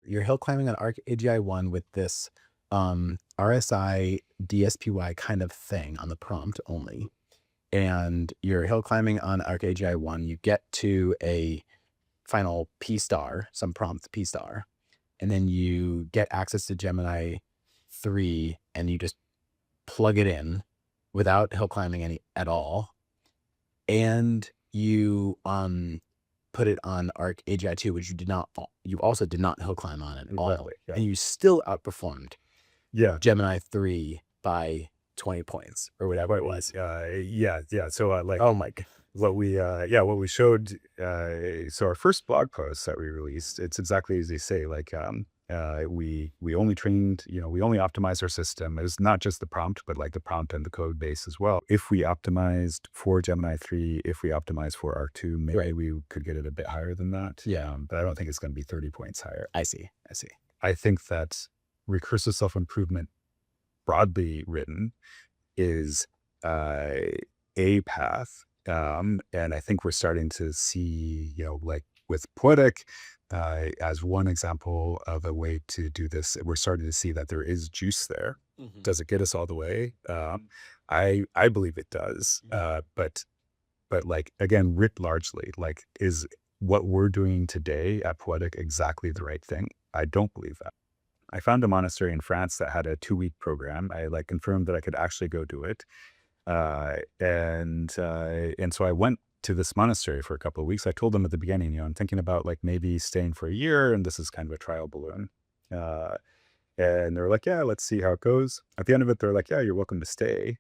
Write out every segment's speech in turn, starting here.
you're hill climbing on ARC-AGI 1 with this RSI DSPY kind of thing on the prompt only. And you're hill climbing on ARC-AGI 1. You get to a final P star, some prompt P star, and then you get access to Gemini 3 and you just plug it in without hill climbing any at all. And you put it on ARC-AGI 2, which you also did not hill climb on it at all. Yeah. And you still outperformed Gemini 3 by 20 points or whatever it was. Yeah. So like, oh my God. What we showed, so our first blog post that we released, it's exactly as they say, like, we only trained, we only optimized our system. It was not just the prompt, but like the prompt and the code base as well. If we optimized for Gemini 3, if we optimized for ARC 2, maybe we could get it a bit higher than that. Yeah. But I don't think it's going to be 30 points higher. I see. I think that recursive self-improvement, broadly written, is a path. And I think we're starting to see, like with Poetiq, as one example of a way to do this, we're starting to see that there is juice there. Mm-hmm. Does it get us all the way? I believe it does. But like, again, writ largely, like, is what we're doing today at Poetiq exactly the right thing? I don't believe that. I found a monastery in France that had a 2-week program. I like confirmed that I could actually go do it. And so I went to this monastery for a couple of weeks. I told them at the beginning, I'm thinking about like maybe staying for a year, and this is kind of a trial balloon. And they're like, yeah, let's see how it goes. At the end of it, they're like, yeah, you're welcome to stay.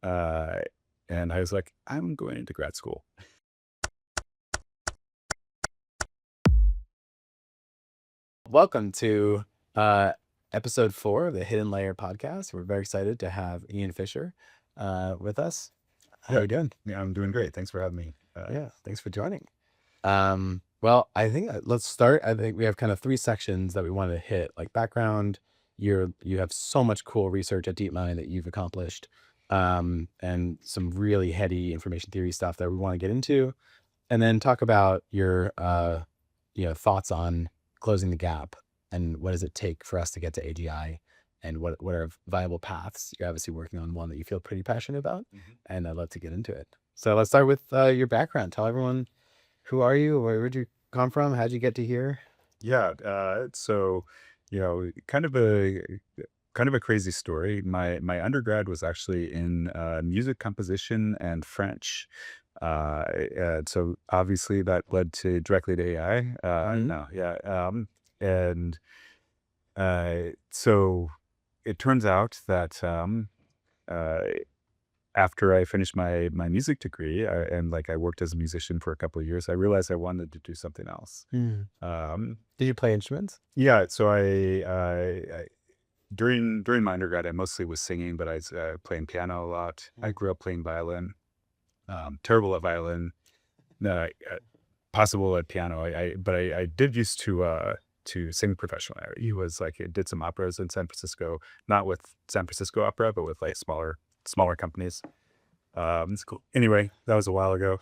And I was like, I'm going into grad school. Welcome to episode 4 of the Hidden Layer podcast. We're very excited to have Ian Fischer with us. How are you doing? Yeah, I'm doing great. Thanks for having me. Thanks for joining. Well, I think let's start. I think we have kind of 3 sections that we want to hit, like background. You have so much cool research at Deepmind that you've accomplished, and some really heady information theory stuff that we want to get into, and then talk about your thoughts on closing the gap and what does it take for us to get to AGI, and what are viable paths. You're obviously working on one that you feel pretty passionate about, and I'd love to get into it. So let's start with your background. Tell everyone, who are you? Where'd you come from? How'd you get to here? Yeah. So, kind of a crazy story. My undergrad was actually in music composition and French. And so obviously that led directly to AI. So it turns out that after I finished my music degree, I worked as a musician for a couple of years, I realized I wanted to do something else. Did you play instruments? Yeah. So I during my undergrad, I mostly was singing, but I was playing piano a lot. I grew up playing violin. Terrible at violin, possible at piano. But I did used to sing professionally. I did some operas in San Francisco, not with San Francisco Opera, but with like smaller companies. It's cool. Anyway, that was a while ago.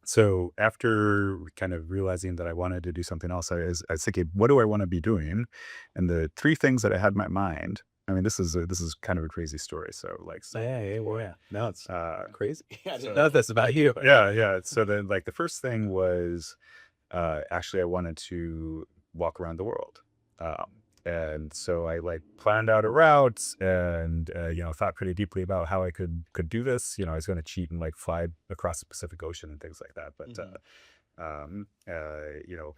So after kind of realizing that I wanted to do something else, I was thinking, what do I want to be doing? And the 3 things that I had in my mind. I mean, this is kind of a crazy story. So like, no, it's crazy. I didn't know this about you. Yeah. So then, like, the first thing was actually I wanted to walk around the world. And so I planned out a route and thought pretty deeply about how I could do this. I was going to cheat and fly across the Pacific Ocean and things like that. But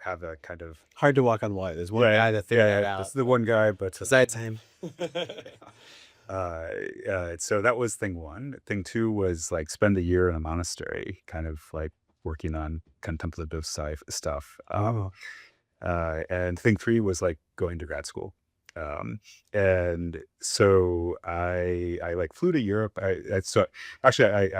have a kind of hard to walk on water. There's one guy that figured it out. This is the one guy, but besides him. So that was thing 1. Thing 2 was spend a year in a monastery, kind of working on contemplative stuff. And thing 3 was going to grad school. And so I flew to Europe. I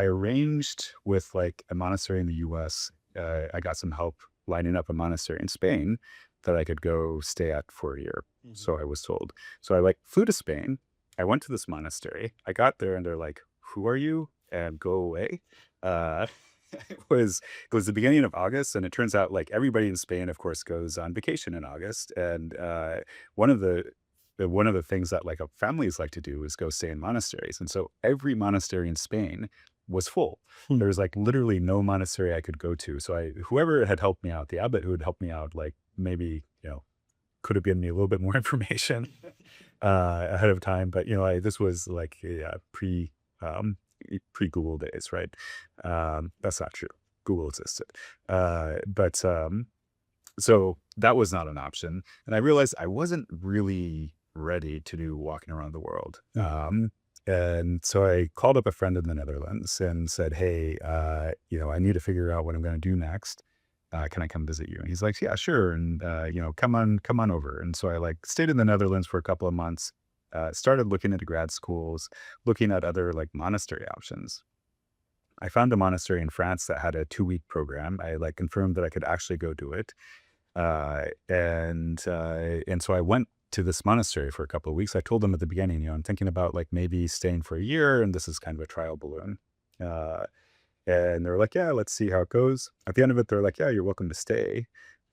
arranged with a monastery in the US. I got some help lining up a monastery in Spain that I could go stay at for a year. So I was told. So I flew to Spain. I went to this monastery. I got there and they're like, who are you? And go away. it was the beginning of August, and it turns out like everybody in Spain, of course, goes on vacation in August. And one of the things that like families like to do is go stay in monasteries. And so every monastery in Spain was full. Hmm. There was like literally no monastery I could go to. So whoever had helped me out, the abbot who had helped me out, like maybe, could have given me a little bit more information ahead of time. But, this was like pre-Google days, right? That's not true. Google existed. But so that was not an option. And I realized I wasn't really ready to do walking around the world. And so I called up a friend in the Netherlands and said, hey, I need to figure out what I'm going to do next. Can I come visit you? And he's like, yeah, sure. And, come on over. And so I like stayed in the Netherlands for a couple of months, started looking into grad schools, looking at other like monastery options. I found a monastery in France that had a 2-week program. I like confirmed that I could actually go do it. And so I went to this monastery for a couple of weeks. I told them at the beginning, I'm thinking about like maybe staying for a year, and this is kind of a trial balloon. And they're like, yeah, let's see how it goes. At the end of it, they're like, yeah, you're welcome to stay.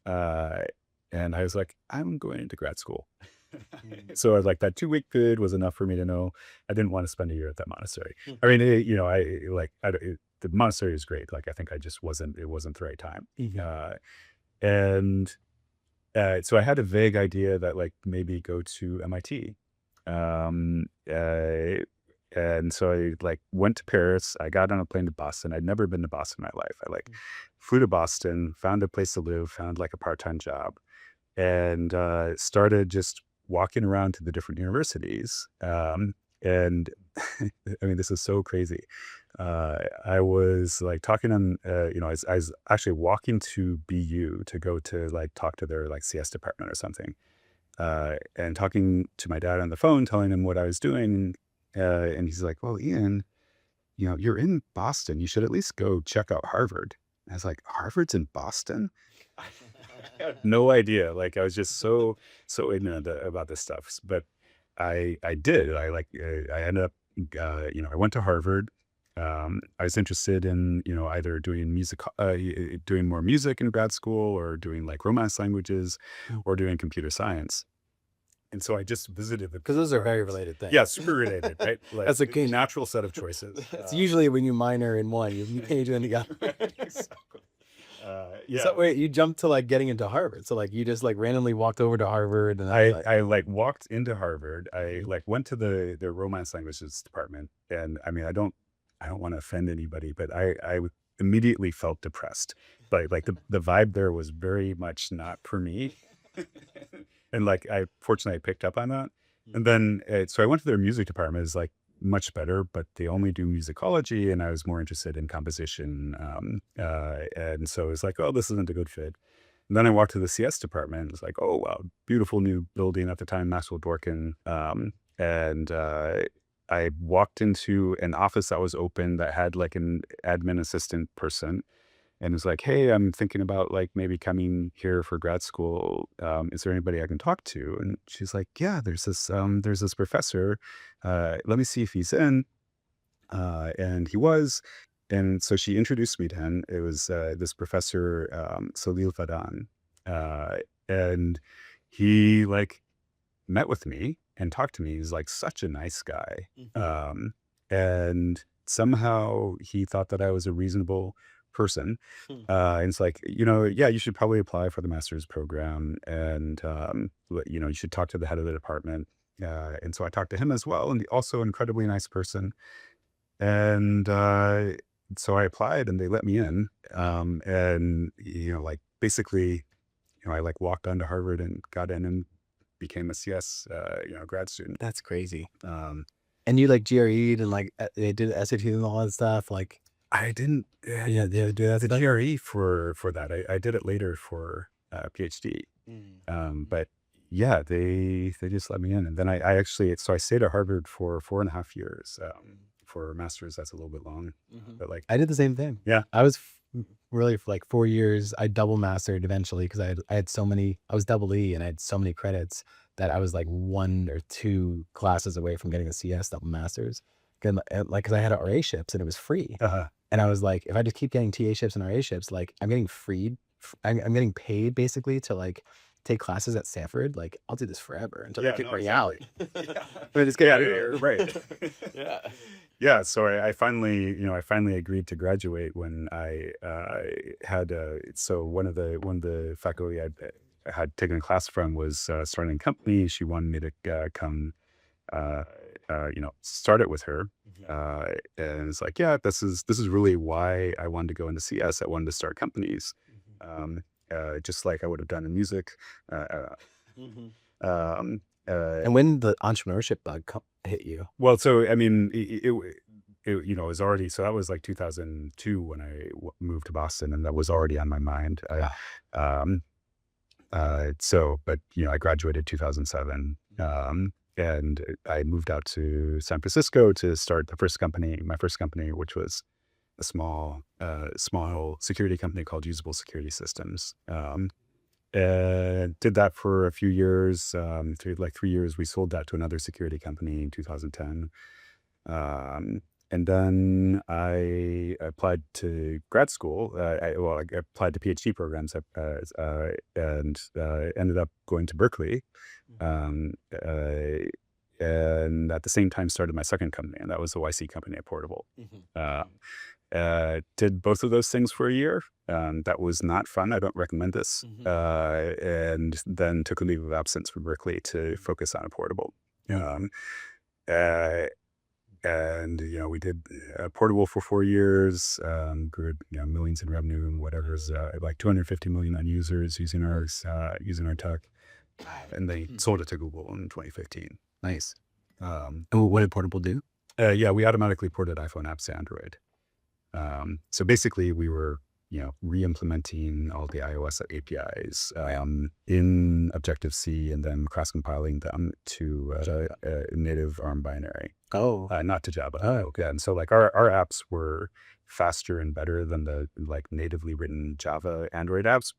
And I was like, I'm going into grad school. So I was like, that 2-week period was enough for me to know I didn't want to spend a year at that monastery. I mean, the monastery is great. Like, I think it wasn't the right time. And so I had a vague idea that like maybe go to MIT. And so I like went to Paris. I got on a plane to Boston. I'd never been to Boston in my life. I like flew to Boston, found a place to live, found like a part-time job, and started just walking around to the different universities. And I mean, this is so crazy. I was like talking on, I was actually walking to BU to go to like talk to their like CS department or something, and talking to my dad on the phone, telling him what I was doing. And he's like, well, Ian, you're in Boston. You should at least go check out Harvard. And I was like, Harvard's in Boston? I had no idea. Like, I was just so ignorant about this stuff. But I did. I ended up, I went to Harvard. I was interested in, either doing music, doing more music in grad school, or doing like Romance languages, or doing computer science. And so I just visited because those are very related things. Yeah, super related, right? Like, that's a natural set of choices. It's usually when you minor in one, you major in the other. Exactly. Yeah. So wait, you jumped to like getting into Harvard. So like you just like randomly walked over to Harvard, and I like walked into Harvard. I like went to the Romance languages department, and I mean, I don't want to offend anybody, but I immediately felt depressed. Like the vibe there was very much not for me. And like, fortunately I picked up on that. And then, so I went to their music department. It's like much better, but they only do musicology, and I was more interested in composition. And so it was like, oh, this isn't a good fit. And then I walked to the CS department. It's like, oh, wow, beautiful new building at the time, Maxwell Dworkin. And I walked into an office that was open that had like an admin assistant person. And it's like, hey, I'm thinking about like maybe coming here for grad school. Is there anybody I can talk to? And she's like, yeah, there's this professor. Let me see if he's in. And he was. And so she introduced me to him. It was this professor, Salil Fadan. And he like met with me and talked to me. He's like such a nice guy. And somehow he thought that I was a reasonable person. And it's like, yeah, you should probably apply for the master's program, and you should talk to the head of the department. And so I talked to him as well, and also incredibly nice person. And so I applied, and they let me in. And like basically, I like walked onto Harvard and got in and became a CS grad student. That's crazy. And you like GRE'd and like they did SAT and all that stuff. Like I didn't, yeah, they do that. The GRE for that. I did it later for PhD. But yeah, they just let me in, and then I actually, so I stayed at Harvard for 4.5 years. For a master's, that's a little bit long, but like I did the same thing. Yeah, I was really for like 4 years. I double mastered eventually because I had so many. I was double E, and I had so many credits that I was like 1 or 2 classes away from getting a CS double masters. Like, because I had RA ships and it was free. And I was like, if I just keep getting TA ships and RA ships, like I'm getting I'm getting paid basically to like take classes at Stanford. Like I'll do this forever until they kick me out. Yeah. But it's good. Right. Yeah. Yeah. So I finally, I finally agreed to graduate when I had, so one of the faculty I had taken a class from was starting a company. She wanted me to come, start it with her. And it's like, yeah, this is really why I wanted to go into CS. I wanted to start companies, just like I would have done in music. Um, And when the entrepreneurship bug hit you? well, so I mean, it was already, so that was like 2002 when I moved to Boston, and that was already on my mind. Um, but I graduated 2007, and I moved out to San Francisco to start my first company, which was a small security company called Usable Security Systems. And did that for a few years, through like 3 years. We sold that to another security company in 2010. And then I applied to grad school. I applied to PhD programs, and ended up going to Berkeley. Um, and at the same time started my second company, and that was the YC company at Portable. Did both of those things for a year. That was not fun. I don't recommend this. And then took a leave of absence from Berkeley to focus on a Portable. And we did Portable for 4 years, grew millions in revenue and whatever's like 250 million on users using our tech, and they sold it to Google in 2015. Nice. Um, And what did Portable do? yeah, we automatically ported iPhone apps to Android. So basically, we were re-implementing all the iOS APIs in Objective-C, and then cross-compiling them to native ARM binary. Not to Java. Yeah, and so like our apps were faster and better than the like natively written Java Android apps,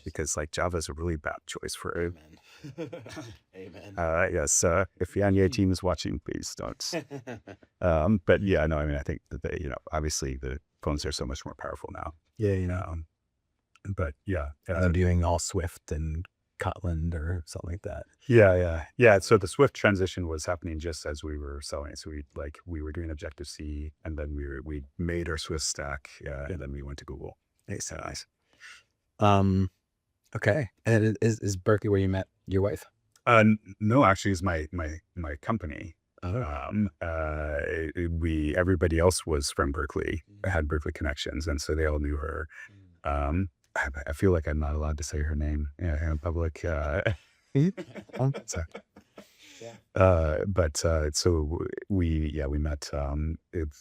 because like Java is a really bad choice for a. Amen. Yes, if the Anya team is watching, please don't. But yeah, no, I mean, I think that obviously the phones are so much more powerful now. Yeah, But yeah, I'm doing all Swift and Kotlin or something like that. yeah. So the Swift transition was happening just as we were selling. So we were doing Objective-C, and then we made our Swift stack, and then we went to Google. Nice. Okay. And is Berkeley where you met your wife? No, actually, it's my company. Everybody else was from Berkeley, had Berkeley connections, and so they all knew her. I feel like I'm not allowed to say her name in public. So we met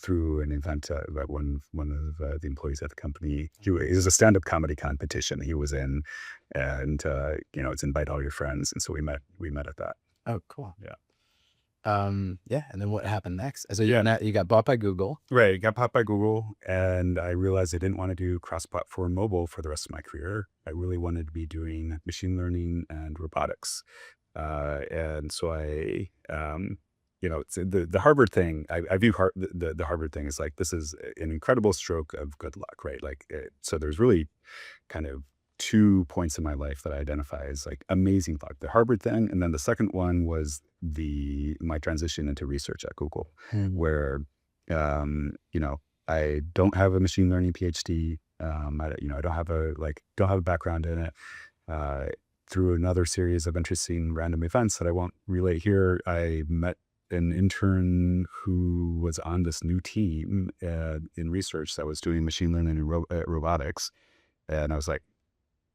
through an event that one of the employees at the company. It was a stand-up comedy competition he was in, and it's invite all your friends, and so we met at that. Oh, cool. Yeah. Yeah. And then what happened next? So you got bought by Google. Right. Got bought by Google, and I realized I didn't want to do cross-platform mobile for the rest of my career. I really wanted to be doing machine learning and robotics. And so I, it's the Harvard thing. I view the Harvard thing as like, this is an incredible stroke of good luck, right? Like, so there's really kind of 2 points in my life that I identify as like amazing luck: the Harvard thing, and then the second one was my transition into research at Google, where I don't have a machine learning PhD. I don't have a background in it. Through another series of interesting random events that I won't relate here, I met an intern who was on this new team in research that was doing machine learning and robotics, and I was like,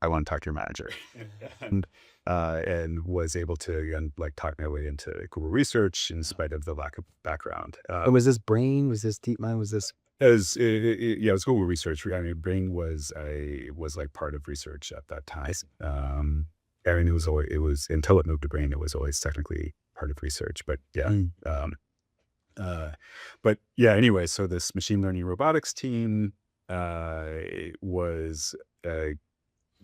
I want to talk to your manager. And was able to talk my way into Google Research in spite of the lack of background. Was this Brain? Was this Deepmind? Was this? It was Google Research. I mean, Brain was like part of research at that time. I mean, it was until it moved to Brain, it was always technically part of research. But yeah, anyway, so this machine learning robotics team was a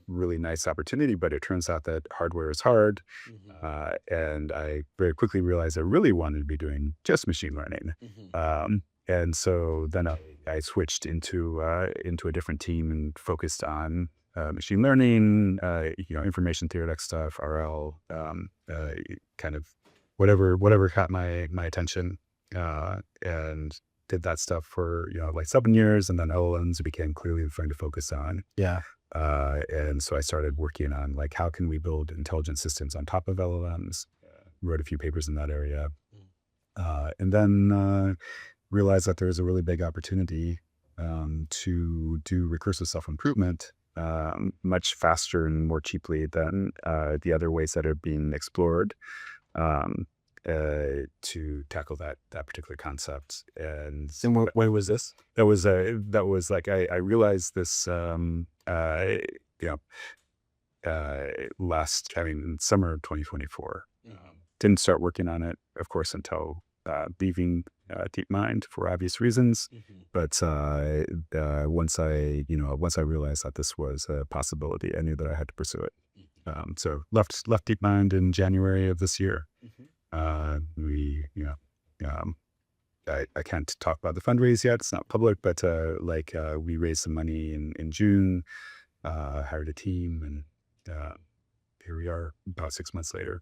really nice opportunity, but it turns out that hardware is hard. And I very quickly realized I really wanted to be doing just machine learning. And so then I I switched into a different team and focused on machine learning, information theoretic stuff, RL, kind of whatever caught my attention, and did that stuff for like 7 years, and then LLMs became clearly the thing to focus on. Yeah. And so I started working on like how can we build intelligent systems on top of LLMs. Wrote a few papers in that area, and then realized that there was a really big opportunity to do recursive self-improvement much faster and more cheaply than the other ways that are being explored to tackle that particular concept. And when was this? that was like I realized this in summer of 2024. Didn't start working on it, of course, until leaving Deepmind for obvious reasons. But once I realized that this was a possibility, I knew that I had to pursue it. So left Deepmind in January of this year. We, I can't talk about the fundraise yet; it's not public. But we raised some money in June, hired a team, and here we are, about 6 months later.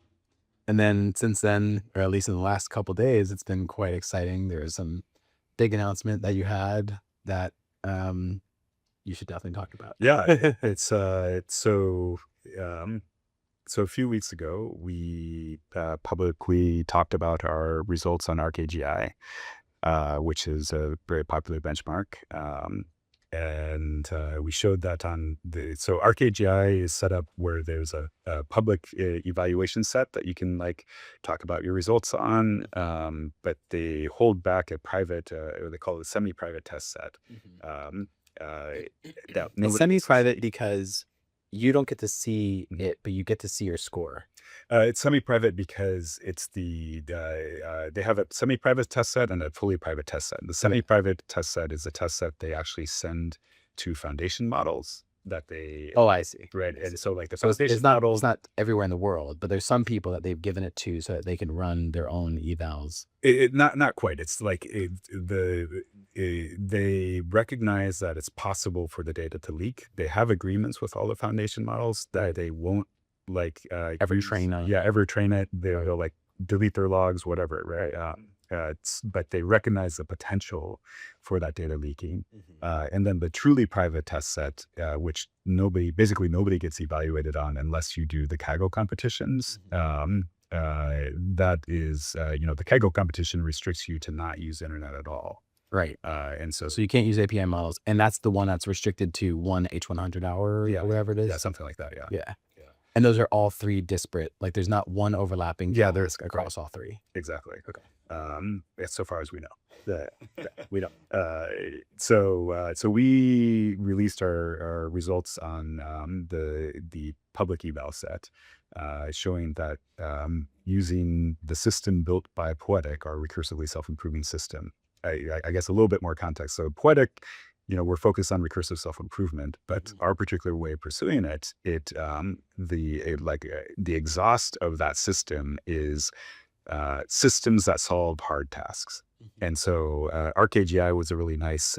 And then since then, or at least in the last couple of days, it's been quite exciting. There's some big announcement that you had that you should definitely talk about. Yeah, it's so a few weeks ago, we publicly talked about our results on ARC-AGI, which is a very popular benchmark. And we showed that so ARC-AGI is set up where there's a public evaluation set that you can like talk about your results on, but they hold back a private, or they call it a semi-private test set. It's semi-private because you don't get to see it, but you get to see your score. It's semi-private because it's they have a semi-private test set and a fully private test set. The semi-private test set is a test set they actually send to foundation models that they. Oh, I see. Right, and so like the So foundation it's not everywhere in the world, but there's some people that they've given it to so that they can run their own evals. Not quite. It's like they recognize that it's possible for the data to leak. They have agreements with all the foundation models that they won't Ever train on. ever train it. They'll like delete their logs, whatever, right? But they recognize the potential for that data leaking. And then the truly private test set, which basically nobody gets evaluated on unless you do the Kaggle competitions. That is, the Kaggle competition restricts you to not use internet at all. Right. And so you can't use API models, and that's the one that's restricted to one H100 hour or whatever it is. Yeah, something like that. Yeah. And those are all three disparate. Like there's not one overlapping. Yeah, there's across all three. Exactly. Okay. So far as we know, we don't. So we released our results on the public eval set, showing that using the system built by Poetiq, our recursively self-improving system. I guess a little bit more context. So Poetiq, we're focused on recursive self-improvement, but our particular way of pursuing it, the exhaust of that system is systems that solve hard tasks. And so ARC-AGI was a really nice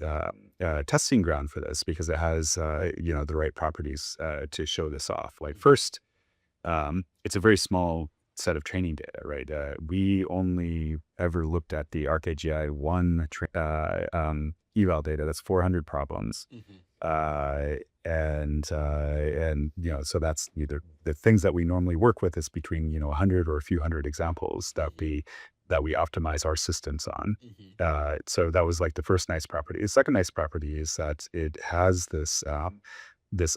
testing ground for this because it has, the right properties to show this off. Like first, it's a very small set of training data, right? We only ever looked at the ARC-AGI 1 eval data. That's 400 problems. And so that's either the things that we normally work with is between 100 or a few hundred examples that we optimize our systems on. So that was like the first nice property. The second nice property is that it has this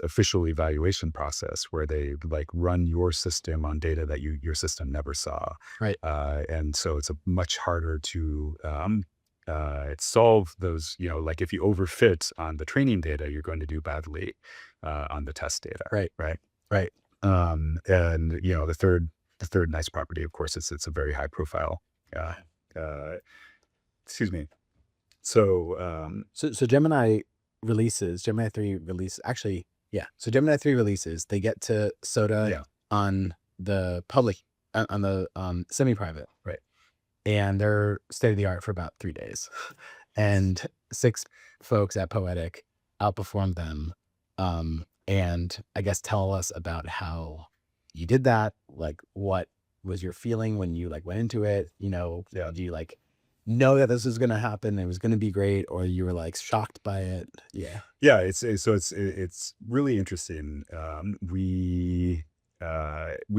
official evaluation process where they like run your system on data that your system never saw. Right. And so it's a much harder to solve those, like if you overfit on the training data, you're going to do badly on the test data. Right. And the third nice property, of course, it's a very high profile. Excuse me. So Gemini 3 release, actually, yeah. So Gemini 3 releases, they get to SOTA on the public, on the semi-private. Right. And they're state of the art for about 3 days. And six folks at Poetiq outperformed them. And I guess tell us about how you did that. Like, what was your feeling when you like went into it? You know, do you like know that this was going to happen? It was going to be great, or you were like shocked by it? Yeah. Yeah, it's really interesting. We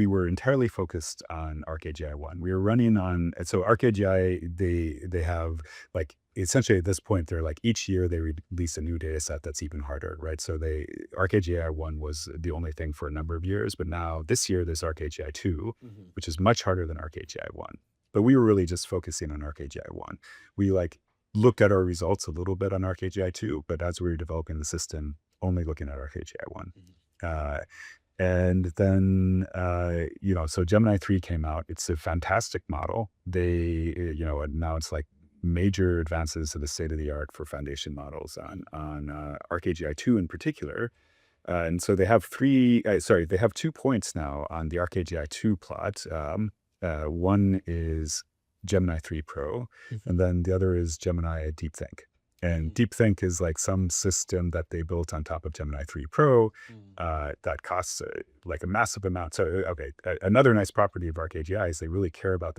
were entirely focused on ARC-AGI 1. We were running on, so ARC-AGI, they have like, essentially at this point, they're like each year they release a new data set that's even harder, right? So ARC-AGI 1 was the only thing for a number of years, but now this year there's ARC-AGI 2, which is much harder than ARC-AGI 1. But we were really just focusing on ARC-AGI 1. We like looked at our results a little bit on ARC-AGI 2, but as we were developing the system, only looking at ARC-AGI 1. And then, so Gemini 3 came out. It's a fantastic model. And now it's like major advances to the state of the art for foundation models on ARC-AGI 2 in particular. And so they have 2 points now on the ARC-AGI 2 plot. One is Gemini 3 Pro, and then the other is Gemini DeepThink. And DeepThink is like some system that they built on top of Gemini 3 Pro that costs like a massive amount. So, another nice property of ARC-AGI is they really care about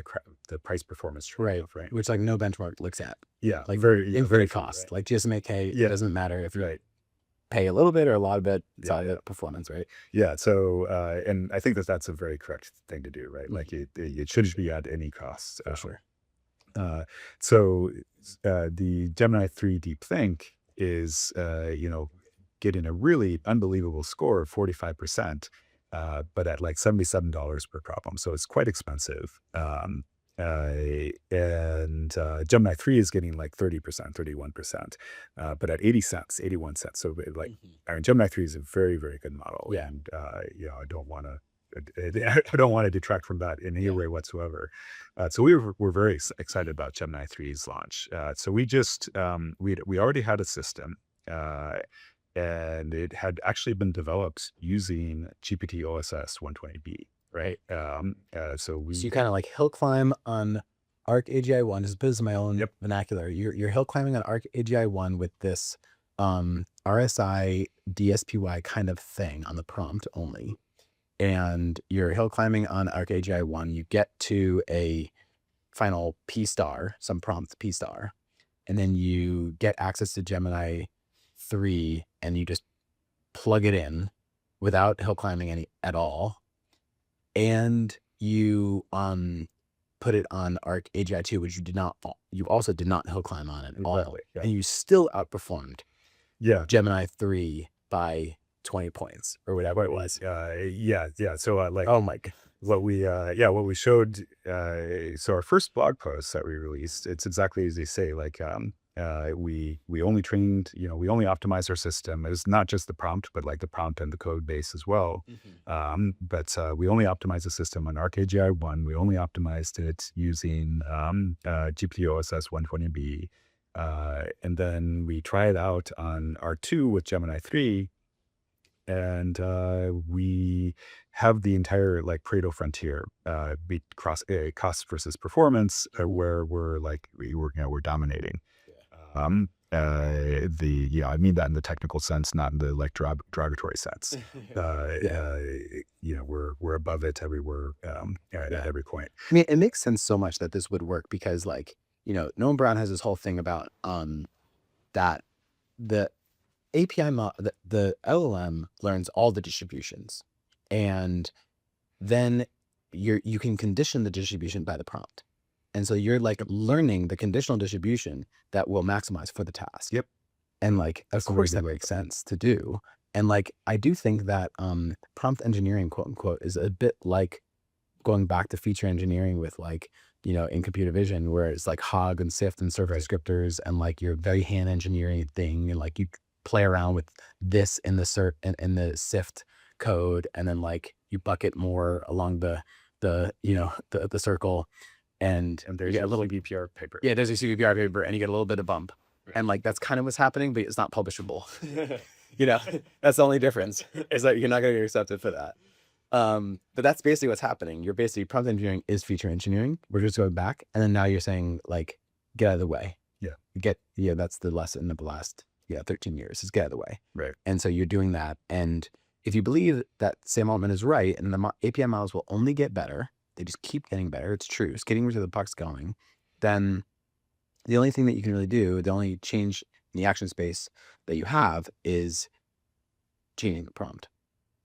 the price performance trade-off, right? Which like no benchmark looks at. Yeah, like very cost. Right. Like GSMAK, it doesn't matter if you pay a little bit or a lot of it. It's all performance, right? Yeah. So, and I think that's a very correct thing to do, right? Like it shouldn't be at any cost. For sure. So the Gemini 3 DeepThink is, getting a really unbelievable score of 45%, but at like $77 per problem. So it's quite expensive. And Gemini 3 is getting like 30%, 31%, but at 80 cents, 81 cents. So like, Gemini 3 is a very, very good model. Yeah. And, I don't want to detract from that in any way whatsoever. So we're very excited about Gemini 3's launch. So we just, we already had a system, and it had actually been developed using GPT OSS 120B. Right. So you kind of like hill climb on ARC-AGI 1. This is my own vernacular. You're hill climbing on ARC-AGI 1 with this RSI DSPY kind of thing on the prompt only. And you're hill climbing on ARC-AGI 1. You get to a final P star, some prompt P star, and then you get access to Gemini 3 and you just plug it in without hill climbing at all. And you put it on ARC-AGI 2, which you also did not hill climb on at all. Yeah. And you still outperformed Gemini 3 by 20 points or whatever it was. So oh my God. What we showed, so our first blog post that we released, it's exactly as you say, like, we only trained, we only optimized our system. It was not just the prompt, but like the prompt and the code base as well. But we only optimized the system on ARC-AGI 1. We only optimized it using GPT OSS 120B. And then we try it out on R2 with Gemini 3. And we have the entire like Pareto frontier, cost versus performance, where we're dominating. I mean that in the technical sense, not in the like derogatory sense. We're above it everywhere, at every point. I mean, it makes sense so much that this would work because, like, Noam Brown has this whole thing about that the API the LLM learns all the distributions, and then you can condition the distribution by the prompt. And so you're like learning the conditional distribution that will maximize for the task. Yep. And like, of course that makes sense to do. And like, I do think that prompt engineering, quote unquote, is a bit like going back to feature engineering with like, in computer vision, where it's like hog and sift and surface descriptors, and like your very hand engineering thing. And like you play around with this in the sift code, and then like you bucket more along the circle. And there's you get a little CVPR paper. Yeah, there's a CVPR paper, and you get a little bit of bump. Right. And like, that's kind of what's happening, but it's not publishable. That's the only difference, is that you're not going to get accepted for that. But that's basically what's happening. You're basically, prompt engineering is feature engineering. We're just going back. And then now you're saying like, get out of the way. That's the lesson of the last 13 years is get out of the way. Right. And so you're doing that. And if you believe that Sam Altman is right and the API models will only get better, they just keep getting better, it's true, it's getting where the puck's going, then the only thing that you can really do, the only change in the action space that you have is changing the prompt.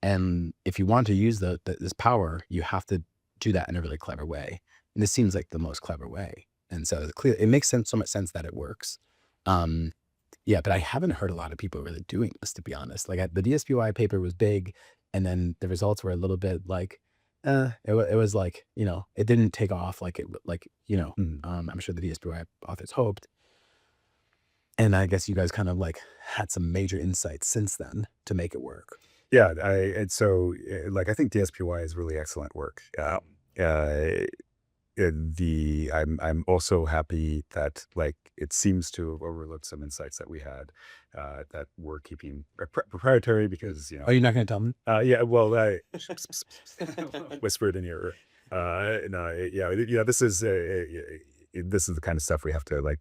And if you want to use this power, you have to do that in a really clever way. And this seems like the most clever way. And so it makes so much sense that it works. But I haven't heard a lot of people really doing this, to be honest. Like the DSPY paper was big, and then the results were a little bit like, it was like, it didn't take off I'm sure the DSPY authors hoped. And I guess you guys kind of like had some major insights since then to make it work. Yeah, I think DSPY is really excellent work. I'm also happy that like it seems to have overlooked some insights that we had that we're keeping proprietary because Oh, you're not going to tell them? Yeah, well, I whispered in your this is the kind of stuff we have to like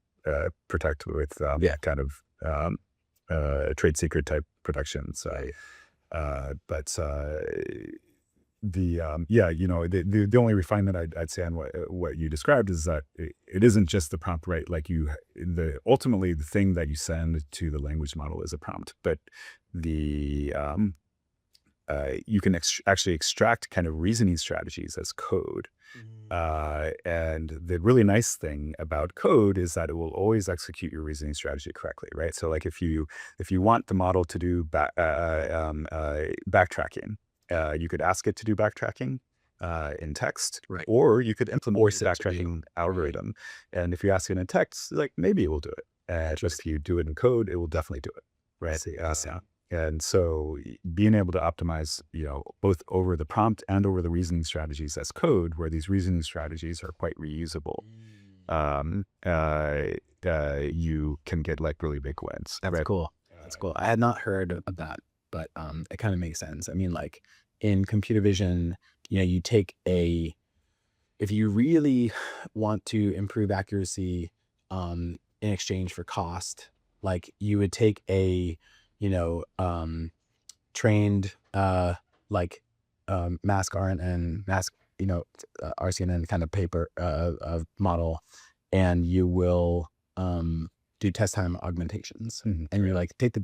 protect with kind of trade secret type protections. The only refinement I'd say on what you described is that it isn't just the prompt, right? Like ultimately the thing that you send to the language model is a prompt, but you can actually extract kind of reasoning strategies as code. And the really nice thing about code is that it will always execute your reasoning strategy correctly, right? So like if you want the model to do backtracking, you could ask it to do backtracking in text, right? Or you could implement a backtracking algorithm. Right. And if you ask it in text, like maybe it will do it. Just if you do it in code, it will definitely do it, right? And so being able to optimize, both over the prompt and over the reasoning strategies as code, where these reasoning strategies are quite reusable, you can get like really big wins. That's right? Cool. That's cool. I had not heard of that, but it kind of makes sense. I mean, like in computer vision, you take if you really want to improve accuracy in exchange for cost, like you would take a trained mask RNN, mask RCNN kind of paper model, and you will do test time augmentations. And you're like, take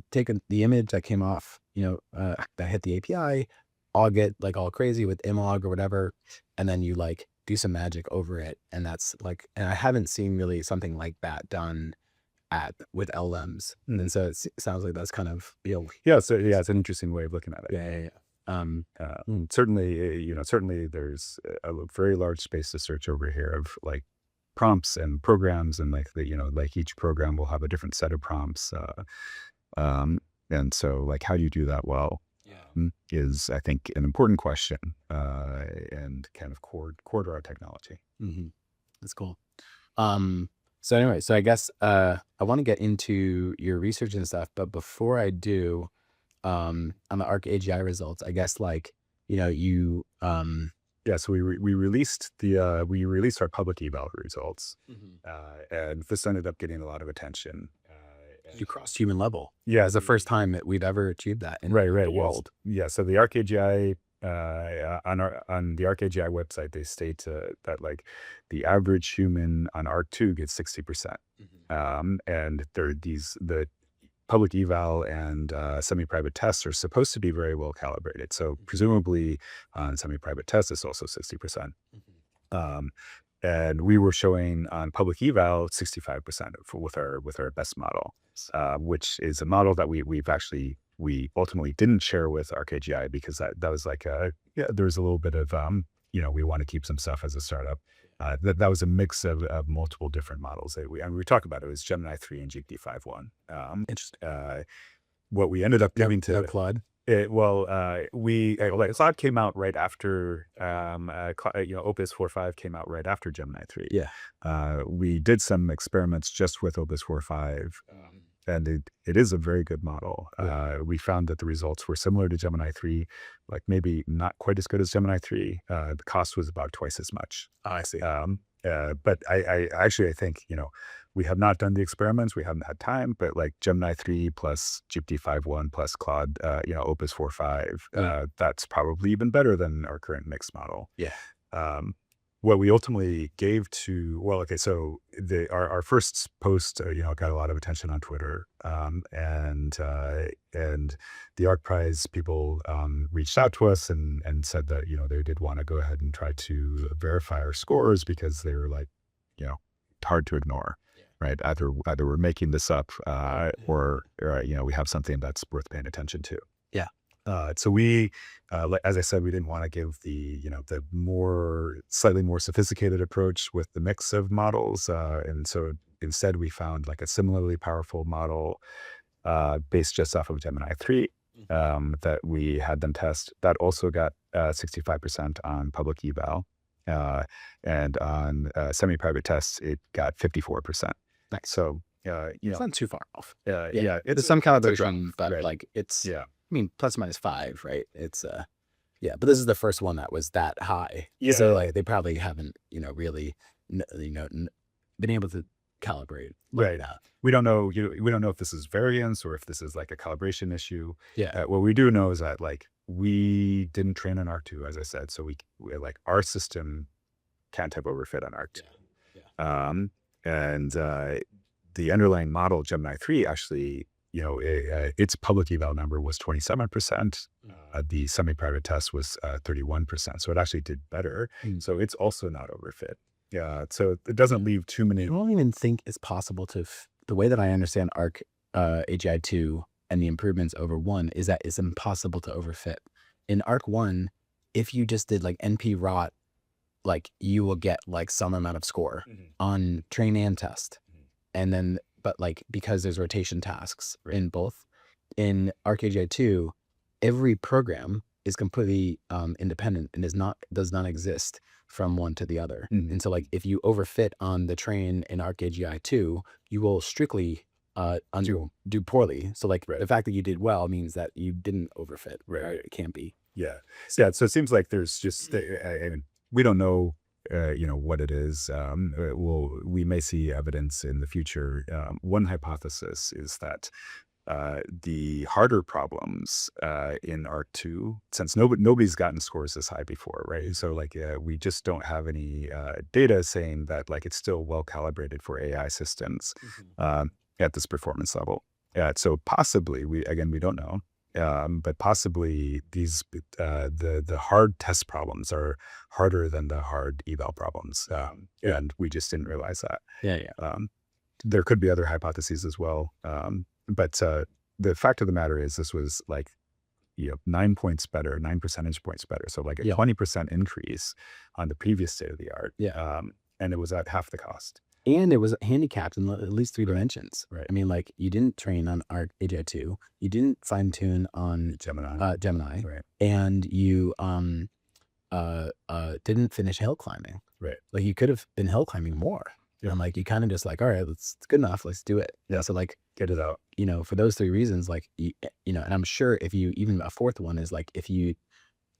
the image that came off, that hit the API, aug it like all crazy with imlog or whatever, and then you like do some magic over it. And that's like, and I haven't seen really something like that done with LLMs. And so it sounds like that's kind of it's an interesting way of looking at it. Certainly there's a very large space to search over here of like prompts and programs, and like like each program will have a different set of prompts, and so like how do you do that well is I think an important question, and kind of core to our technology. That's cool. So anyway, so I guess I want to get into your research and stuff, but before I do, on the ARC-AGI results, I guess like so we released our public eval results, and this ended up getting a lot of attention. You crossed human level. Yeah, it's the first time that we've ever achieved that in the world. So the ARC-AGI on the ARC-AGI website, they state that like the average human on ARC-2 gets 60%, and the public eval and semi-private tests are supposed to be very well calibrated. So presumably on semi-private tests, it's also 60%. And we were showing on public eval 65% with our best model, which is a model that we ultimately didn't share with ARC-AGI because that was like there was a little bit of we want to keep some stuff as a startup. That was a mix of multiple different models that we talk about. It was Gemini 3 and GPT-5.1. Interesting. What we ended up giving to Claude. Claude came out right after Opus 4.5 came out right after Gemini 3. We did some experiments just with Opus 4.5, and it is a very good model. We found that the results were similar to Gemini 3, like maybe not quite as good as Gemini 3. The cost was about twice as much. Oh, I see. But I actually, I think, we have not done the experiments. We haven't had time, but like Gemini 3 plus GPT-5.1 plus Claude, Opus 4.5, that's probably even better than our current mixed model. Yeah. What we ultimately gave to, well, okay, so our first post, got a lot of attention on Twitter, and the ARC Prize people reached out to us and said that they did want to go ahead and try to verify our scores because they were like, hard to ignore, right? Either we're making this up, or we have something that's worth paying attention to. Yeah. So we, as I said, we didn't want to give the slightly more sophisticated approach with the mix of models. And so instead we found like a similarly powerful model based just off of Gemini 3 that we had them test. That also got 65% on public eval. And on semi-private tests, it got 54%. Nice. So, it's not too far off. Yeah. It's some calibration, but right. like it's, Yeah. I mean, plus or minus 5, right? It's, but this is the first one that was that high. Yeah. So like they probably haven't, really, been able to calibrate. Right. We don't know, we don't know if this is variance or if this is like a calibration issue. Yeah. What we do know is that like we didn't train on ARC-2, as I said. So we like our system can't have overfit on ARC-2. And the underlying model, Gemini 3, actually, its public eval number was 27%. The semi-private test was 31%. So it actually did better. So it's also not overfit. Yeah. So it doesn't leave too many. I don't even think it's possible to, the way that I understand ARC-AGI 2 and the improvements over 1 is that it's impossible to overfit. In ARC-1, if you just did like NP rot, like you will get like some amount of score on train and test. And then, but like, because there's rotation tasks in both, in ARC-AGI 2, every program is completely independent and does not exist from one to the other. And so like, if you overfit on the train in ARC-AGI 2, you will strictly do poorly. So like the fact that you did well means that you didn't overfit, right? It can't be. Yeah. So it seems like there's just, we don't know, what it is. We may see evidence in the future. One hypothesis is that the harder problems in ARC-2, since nobody's gotten scores this high before, right? So like we just don't have any data saying that like it's still well calibrated for AI systems at this performance level. So possibly we don't know. But possibly these the hard test problems are harder than the hard eval problems, and we just didn't realize that. There could be other hypotheses as well, but the fact of the matter is this was like 9 points better, 9 percentage points better, so like a 20% increase on the previous state of the art, and it was at half the cost. And it was handicapped in at least 3 dimensions. Right. I mean, like you didn't train on ARC-AGI 2, you didn't fine tune on Gemini, right? And you didn't finish hill climbing. Right. Like you could have been hill climbing more. And like you kind of just like, all right, it's good enough. Let's do it. So like get it out. For those 3 reasons, like and I'm sure if you even a fourth one is like if you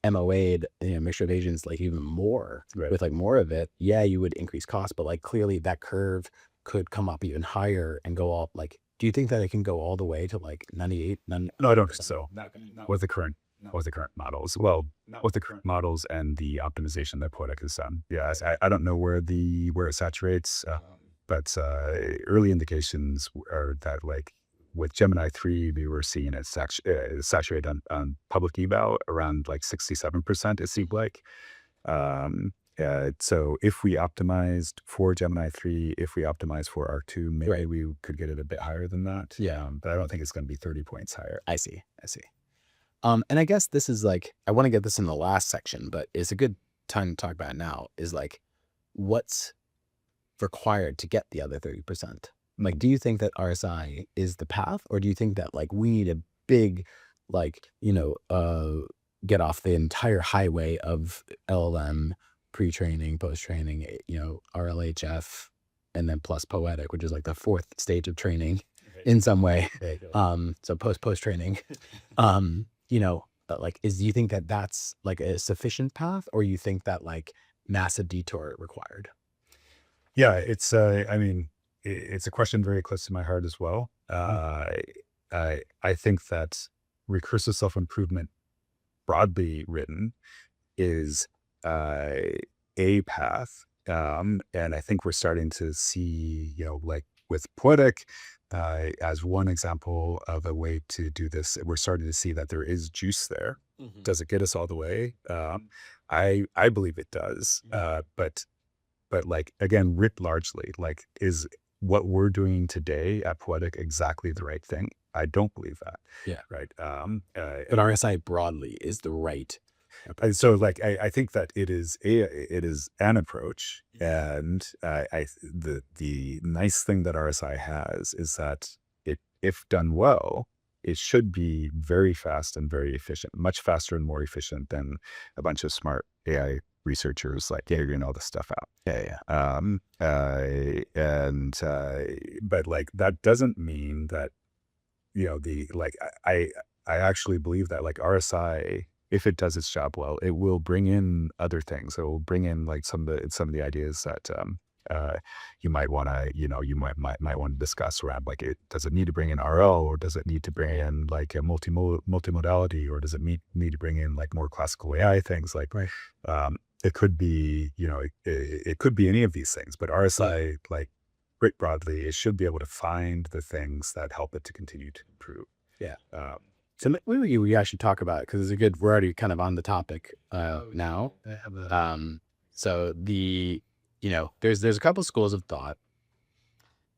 MOA'd mixture of agents like even more with like more of it, you would increase cost, but like clearly that curve could come up even higher and go all like, do you think that it can go all the way to like 98? No, I don't think so. Not with the current models. Well, with the current models and the optimization that Poetiq has done. I don't know where it saturates, but early indications are that like with Gemini 3, we were seeing it saturate on public eval around like 67%, it seemed like. So if we optimized for Gemini 3, if we optimized for ARC-2, maybe we could get it a bit higher than that. But I don't think it's going to be 30 points higher. I see. And I guess this is like, I want to get this in the last section, but it's a good time to talk about it now, is like, what's required to get the other 30%? Like, do you think that RSI is the path, or do you think that like we need a big, like, get off the entire highway of LLM pre-training, post-training, RLHF, and then plus Poetiq, which is like the 4th stage of training in some way. So post-training, like, do you think that that's like a sufficient path, or you think that like massive detour required? Yeah, it's I mean, it's a question very close to my heart as well. I think that recursive self-improvement, broadly written, is uh, a path, and I think we're starting to see, like with Poetiq, as one example of a way to do this. We're starting to see that there is juice there. Does it get us all the way? I believe it does, but like, again, writ largely, like, is what we're doing today at Poetiq exactly the right thing? I don't believe that. Yeah. Right. But RSI broadly is the right And so, like, I think that it is an approach, and the nice thing that RSI has is that it, if done well, it should be very fast and very efficient, much faster and more efficient than a bunch of smart AI researchers like figuring all this stuff out. Yeah. But like, that doesn't mean that, I actually believe that, like, RSI, if it does its job well, it will bring in other things. It will bring in, like, some of the ideas that you might want to, might want to discuss around, like, does it need to bring in RL, or does it need to bring in, like, a multimodality, or does it need to bring in, like, more classical AI things? Like, Right. it could be, it could be any of these things, but RSI, like, writ broadly, it should be able to find the things that help it to continue to improve. Yeah. Um, So maybe we actually talk about it, because it's a good. We're already kind of on the topic now. So there's a couple schools of thought.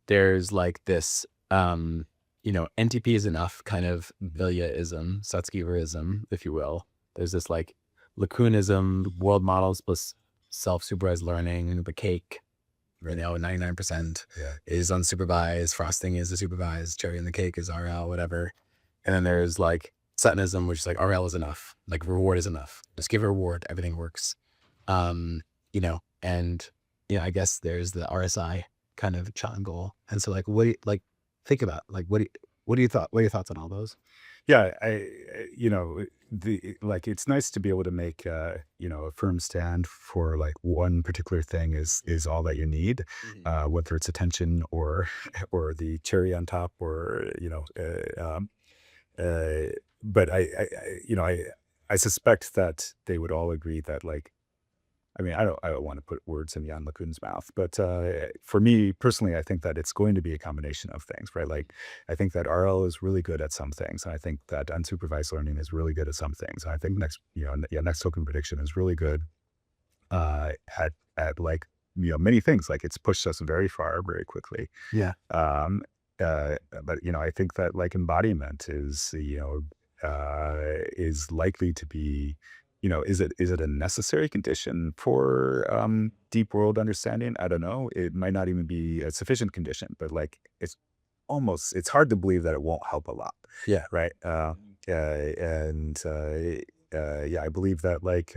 There's like this, NTP is enough kind of Vilya-ism, Sutskever-ism, if you will. There's this like Lacunism, world models plus self-supervised learning, the cake, 99% yeah. is unsupervised, frosting is the supervised, cherry in the cake is RL, whatever. And then there's like Suttonism, which is like RL is enough, like reward is enough. Just give a reward, everything works. And I guess there's the RSI kind of triangle. And so, like, what do you like think about? Like, what are your thoughts on all those? Yeah, like, it's nice to be able to make, a firm stand for, like, one particular thing is all that you need, whether it's attention or or the cherry on top, or but I suspect that they would all agree that, like, I mean, I don't want to put words in Jan LeCun's mouth, but for me personally, I think that it's going to be a combination of things, right? Like, I think that RL is really good at some things, and I think that unsupervised learning is really good at some things. And I think next token prediction is really good at like, many things. Like, it's pushed us very far very quickly. Yeah. But I think that, like, embodiment is likely to be, is it a necessary condition for deep world understanding? I don't know. It might not even be a sufficient condition, but, like, it's hard to believe that it won't help a lot. Yeah. Right. Yeah, I believe that, like,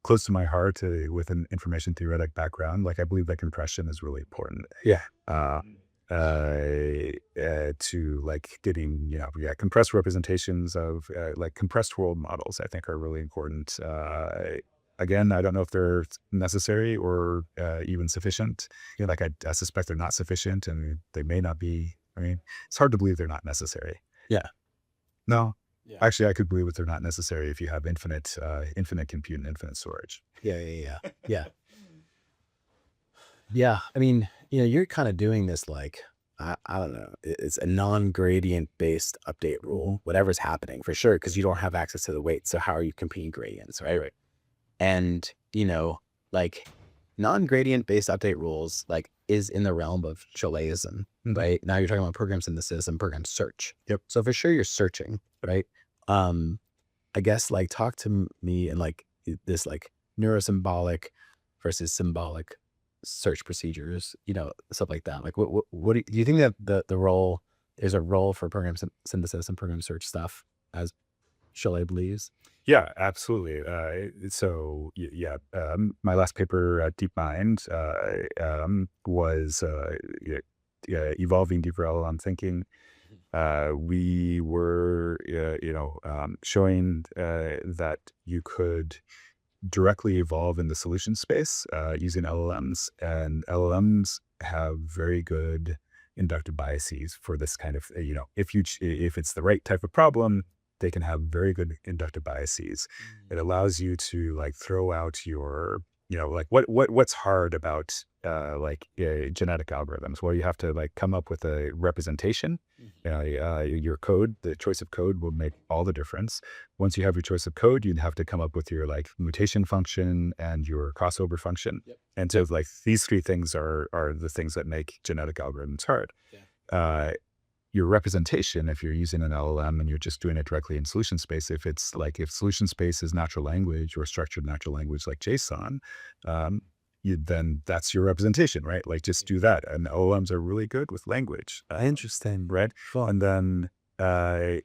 close to my heart, with an information theoretic background, like, I believe that compression is really important. Yeah. To, like, getting, compressed representations of, like, compressed world models, I think, are really important. Again, I don't know if they're necessary or even sufficient. Like, I suspect they're not sufficient, and they may not be. I mean, it's hard to believe they're not necessary. Yeah. No, Yeah. actually, I could believe that they're not necessary if you have infinite compute and infinite storage. Yeah. Yeah. I mean, you're kind of doing this, like, I don't know. It's a non-gradient based update rule, whatever's happening, for sure, because you don't have access to the weight. So how are you computing gradients, right? Right. And, like, non-gradient based update rules, like, is in the realm of Choleism, right? Now you're talking about program synthesis and program search. Yep. So for sure you're searching, right? I guess, like, talk to me in, like, this, like, neurosymbolic versus symbolic search procedures, stuff like that. Like, what do you think that the role is a role for program synthesis and program search stuff, as Cholet believes? Yeah, absolutely. My last paper at Deepmind was evolving deep LLM thinking. We were, showing that you could directly evolve in the solution space using LLMs, and LLMs have very good inductive biases for this kind of, if it's the right type of problem, they can have very good inductive biases. It allows you to like throw out your, like what's hard about genetic algorithms. Well, you have to like come up with a representation. Your code, the choice of code will make all the difference. Once you have your choice of code, you'd have to come up with your like mutation function and your crossover function. Yep. And so like these three things are the things that make genetic algorithms hard. Yeah. Your representation, if you're using an LLM and you're just doing it directly in solution space, if solution space is natural language or structured natural language like JSON, then that's your representation, right? Like just do that. And LLMs are really good with language. Interesting. Right. Cool. And then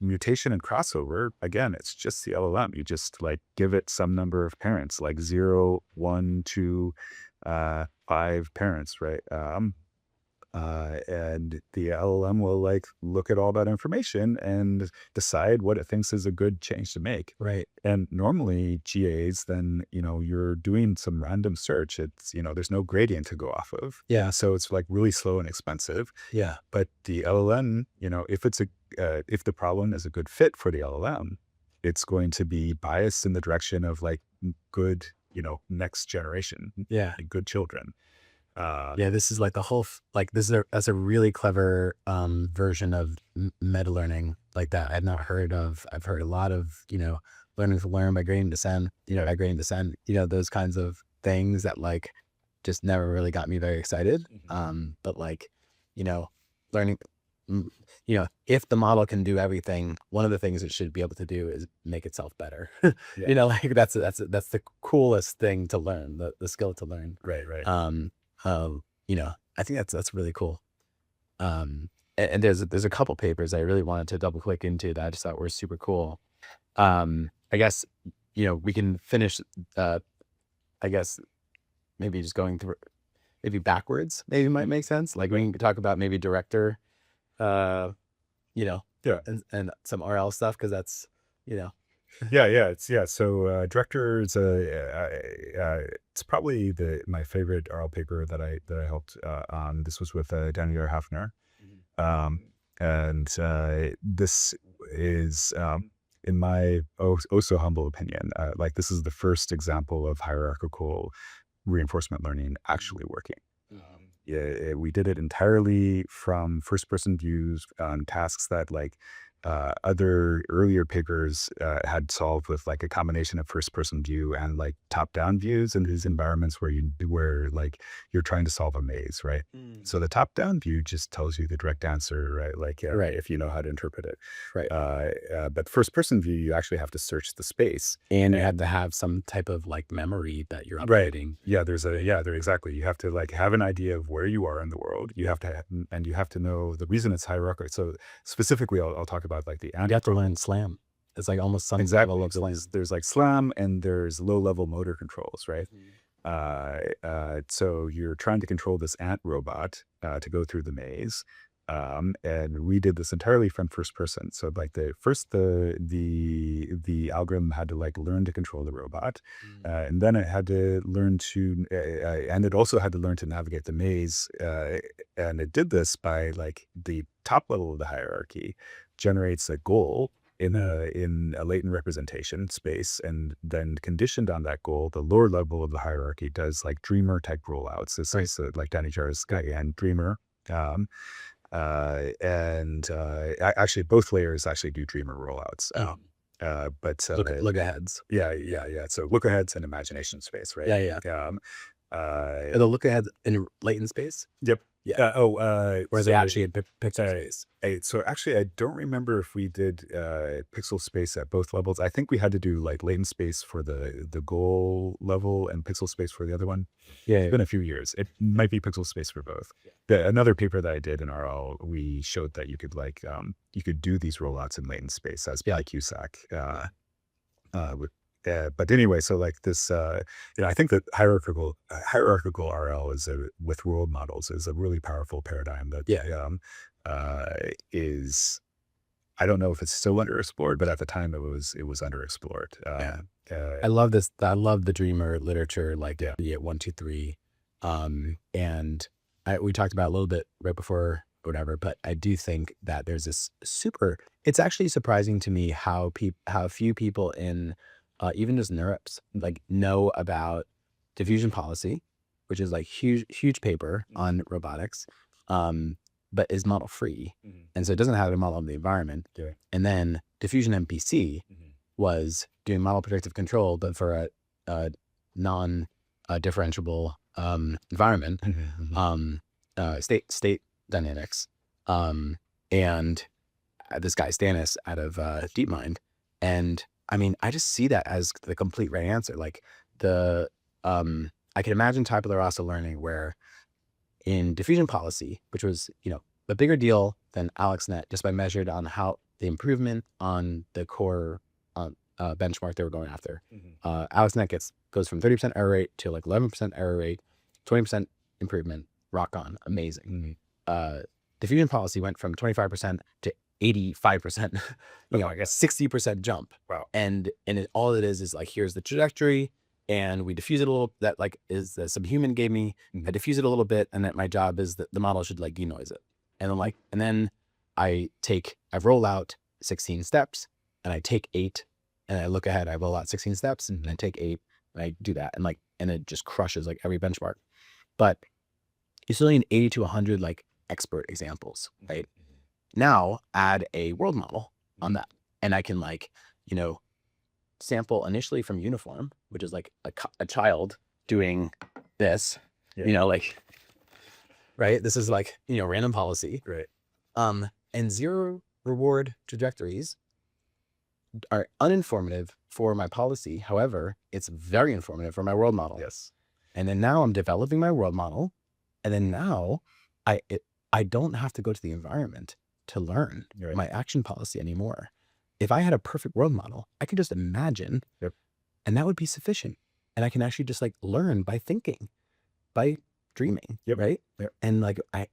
mutation and crossover, again, it's just the LLM. You just like give it some number of parents, like 0, 1, 2, 5 parents, right? And the LLM will like look at all that information and decide what it thinks is a good change to make. Right. And normally GAs, then, you're doing some random search. It's, there's no gradient to go off of. Yeah. So it's like really slow and expensive. Yeah. But the LLM, if the problem is a good fit for the LLM, it's going to be biased in the direction of like good, next generation. Yeah. Good children. Yeah, this is like the whole, that's a really clever version of meta learning like that I've not heard of. I've heard a lot of, learning to learn by gradient descent, those kinds of things that like just never really got me very excited. But like, learning, if the model can do everything, one of the things it should be able to do is make itself better. Yeah. That's the coolest thing to learn, the skill to learn. Right. I think that's really cool. And there's a couple papers I really wanted to double click into that I just thought were super cool. I guess, we can finish, I guess maybe just going through, maybe backwards, maybe might make sense. Like we can talk about maybe director, Yeah. and some RL stuff. Cause that's, So director is it's probably my favorite RL paper that I helped on. This was with Daniel Hafner. And this is, in my so humble opinion, like this is the first example of hierarchical reinforcement learning actually working. We did it entirely from first-person views on tasks that like other earlier papers had solved with like a combination of first-person view and like top-down views in these environments where like you're trying to solve a maze, right? So the top-down view just tells you the direct answer, right? Like, Right. if you know how to interpret it. Right. But first-person view, you actually have to search the space. And you have to have some type of like memory that you're Right. updating. Yeah, exactly. You have to like have an idea of where you are in the world. You have to and you have to know the reason it's hierarchical. So specifically, I'll talk about like the You have to learn SLAM. It's like almost some exactly. level of So SLAM. there's like SLAM and there's low-level motor controls, right? So you're trying to control this ant robot to go through the maze. And we did this entirely from first person. So like the algorithm had to like learn to control the robot. And then it had to learn to, and it also had to learn to navigate the maze. And it did this by like the top level of the hierarchy generates a goal in a latent representation space, and then conditioned on that goal, the lower level of the hierarchy does like dreamer type rollouts. This is like Danny Jar's guy and dreamer. Actually both layers actually do dreamer rollouts. But Look aheads. Yeah. So look aheads and imagination space, right? Yeah. The look ahead in latent space. Yep. Yeah. Or is it actually in pixel space? So actually, I don't remember if we did pixel space at both levels. I think we had to do like latent space for the goal level and pixel space for the other one. Yeah. It's been a few years. It might be pixel space for both. Another paper that I did in RL, we showed that you could like you could do these rollouts in latent space as by QSAC. But anyway, so like this, I think that hierarchical RL with world models is a really powerful paradigm that is, I don't know if it's still underexplored, but at the time it was underexplored. I love this. I love the dreamer literature, like Yeah. the 1, 2, 3. And we talked about it a little bit right before or whatever, but I do think that there's this it's actually surprising to me how few people in even just NeurIPS like know about diffusion policy, which is like huge paper on robotics, but is model free. And so it doesn't have a model of the environment. Yeah. And then diffusion MPC was doing model predictive control, but for a non differentiable environment, state dynamics. And this guy Stannis out of Deepmind. And I mean, I just see that as the complete right answer. Like I can imagine tabular rasa learning where in diffusion policy, which was, a bigger deal than AlexNet just by measured on how the improvement on the core benchmark they were going after. AlexNet goes from 30% error rate to like 11% error rate, 20% improvement, rock on, amazing. Diffusion policy went from 25% to 85%, like a 60% jump. Wow. And all it is like, here's the trajectory, and we diffuse it a little. That like is the subhuman gave me. I diffuse it a little bit, and that my job is that the model should like denoise it. And then I roll out 16 steps, and I take 8, and I look ahead. I roll out 16 steps, and I take 8, and I do that, and it just crushes like every benchmark. But you still need 80 to 100 like expert examples, right? Now add a world model on that, and I can like, sample initially from uniform, which is like a child doing this, like, right? This is like, random policy, Right. And zero reward trajectories are uninformative for my policy. However, it's very informative for my world model. Yes. And then now I'm developing my world model, and then now I don't have to go to the environment to learn my action policy anymore. If I had a perfect world model, I could just imagine, and that would be sufficient. And I can actually just like learn by thinking, by dreaming, right? And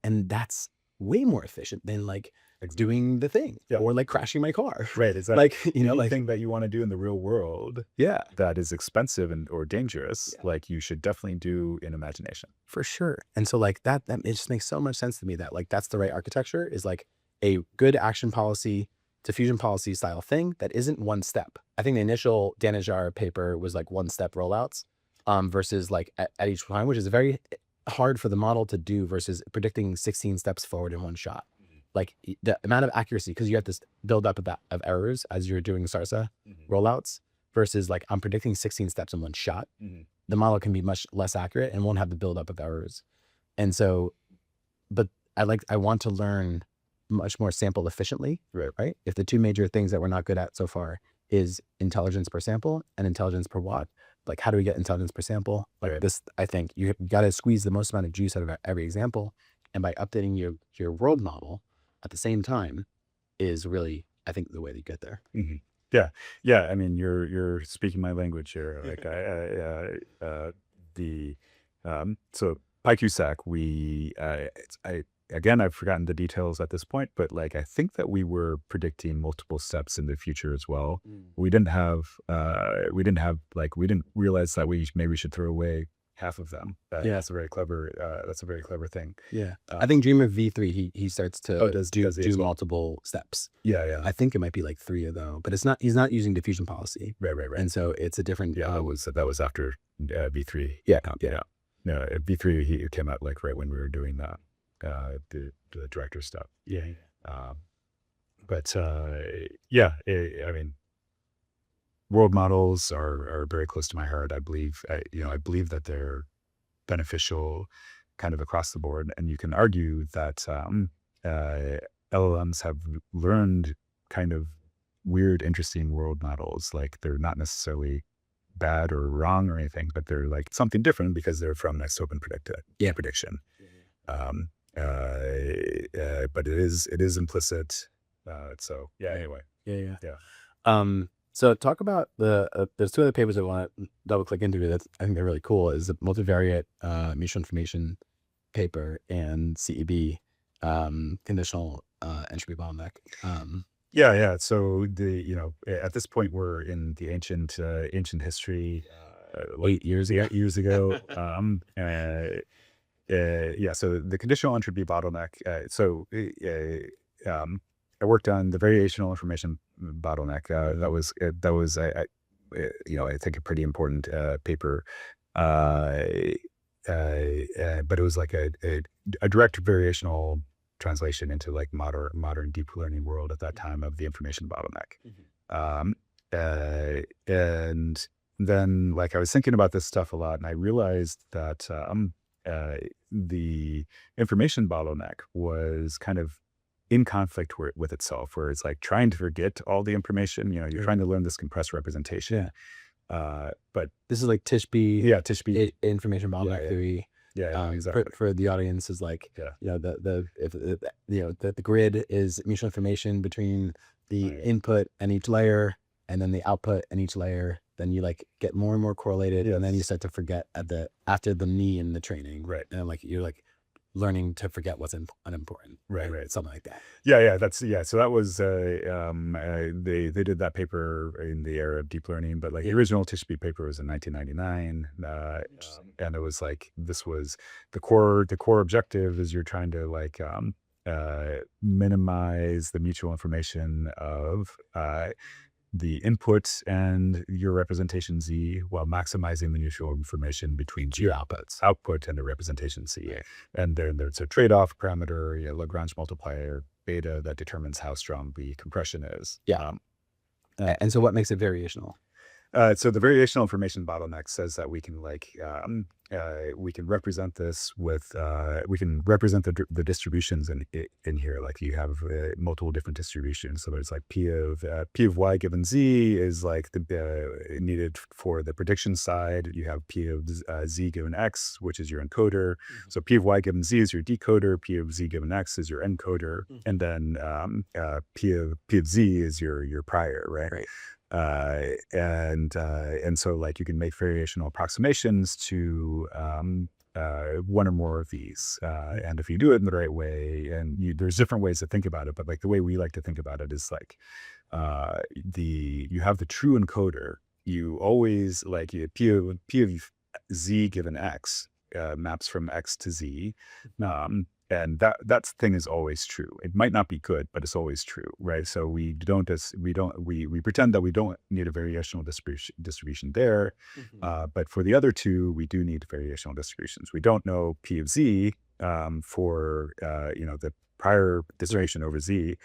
and that's way more efficient than like doing the thing or like crashing my car. Right. Is that like, anything that you want to do in the real world that is expensive or dangerous, like you should definitely do in imagination. For sure. And so like that it just makes so much sense to me that like that's the right architecture, is like a good action policy, diffusion policy style thing that isn't one step. I think the initial Danajar paper was like 1-step rollouts versus like at each time, which is very hard for the model to do versus predicting 16 steps forward in one shot. Like the amount of accuracy, because you have this build up of errors as you're doing SARSA rollouts versus like I'm predicting 16 steps in one shot. The model can be much less accurate and won't have the build up of errors. And so, but I want to learn much more sample efficiently, right? If the two major things that we're not good at so far is intelligence per sample and intelligence per watt, like how do we get intelligence per sample? Like this, I think you got to squeeze the most amount of juice out of every example. And by updating your world model at the same time is really, I think, the way that you get there. Yeah. I mean, you're speaking my language here. Like so PyQSAC, again, I've forgotten the details at this point, but like, I think that we were predicting multiple steps in the future as well. We didn't realize that we maybe should throw away half of them. That's a very clever thing. I think Dreamer V3, he starts to do well. multiple steps. I think it might be like 3 though, but he's not using diffusion policy. Right. And so it's a different. That was after V3. No, V3 he came out like right when we were doing the director stuff. I mean, world models are very close to my heart. I believe that they're beneficial kind of across the board. And you can argue that LLMs have learned kind of weird, interesting world models. Like they're not necessarily bad or wrong or anything, but they're like something different because they're from next open prediction. But it is implicit. Anyway. So talk about there's 2 other papers I want to double click into that I think they're really cool. Is the multivariate mutual information paper and CEB conditional entropy bottleneck. Yeah. So at this point, we're in the ancient history, like 8 years ago. 8 years ago. Yeah. So the conditional entropy bottleneck. I worked on the variational information bottleneck. That was I think a pretty important paper. Uh, but it was like a direct variational translation into like modern deep learning world at that time of the information bottleneck. Um, and then like I was thinking about this stuff a lot, and I realized that the information bottleneck was kind of in conflict with itself, where it's like trying to forget all the information. You're Sure. trying to learn this compressed representation. But This is like Tishby yeah, Tishby. information bottleneck Yeah. theory. Exactly. For the audience is like, Yeah. the grid is mutual information between the Right. input and each layer, and then the output and each layer. Then you like get more and more correlated, and then you Yes. start to forget after the knee in the training, Right. and like you're like learning to forget what's unimportant, Right. Something like that. So that was they did that paper in the era of deep learning, but like the Yeah. original Tishby paper was in 1999, and it was like this was the core objective is you're trying to like minimize the mutual information of the input and your representation Z, while maximizing the mutual information between Your output and the representation C. Right. And then there's a trade-off parameter, Lagrange multiplier beta, that determines how strong the compression is. Yeah. And so what makes it variational? So the variational information bottleneck says that we can we can represent this with we can represent the distributions in here. Like you have multiple different distributions. So there's like P of Y given Z is like the needed for the prediction side. You have P of Z given X, which is your encoder. So P of Y given Z is your decoder. P of Z given X is your encoder, and then P of Z is your prior, right? Right. And so like you can make variational approximations to one or more of these, and if you do it in the right way, and there's different ways to think about it, but like the way we like to think about it is like you have the true encoder. You always like P of Z given X maps from X to Z. And that thing is always true. It might not be good, but it's always true, right? So we pretend that we don't need a variational distribution there, but for the other two, we do need variational distributions. We don't know P of Z for the prior distribution over Z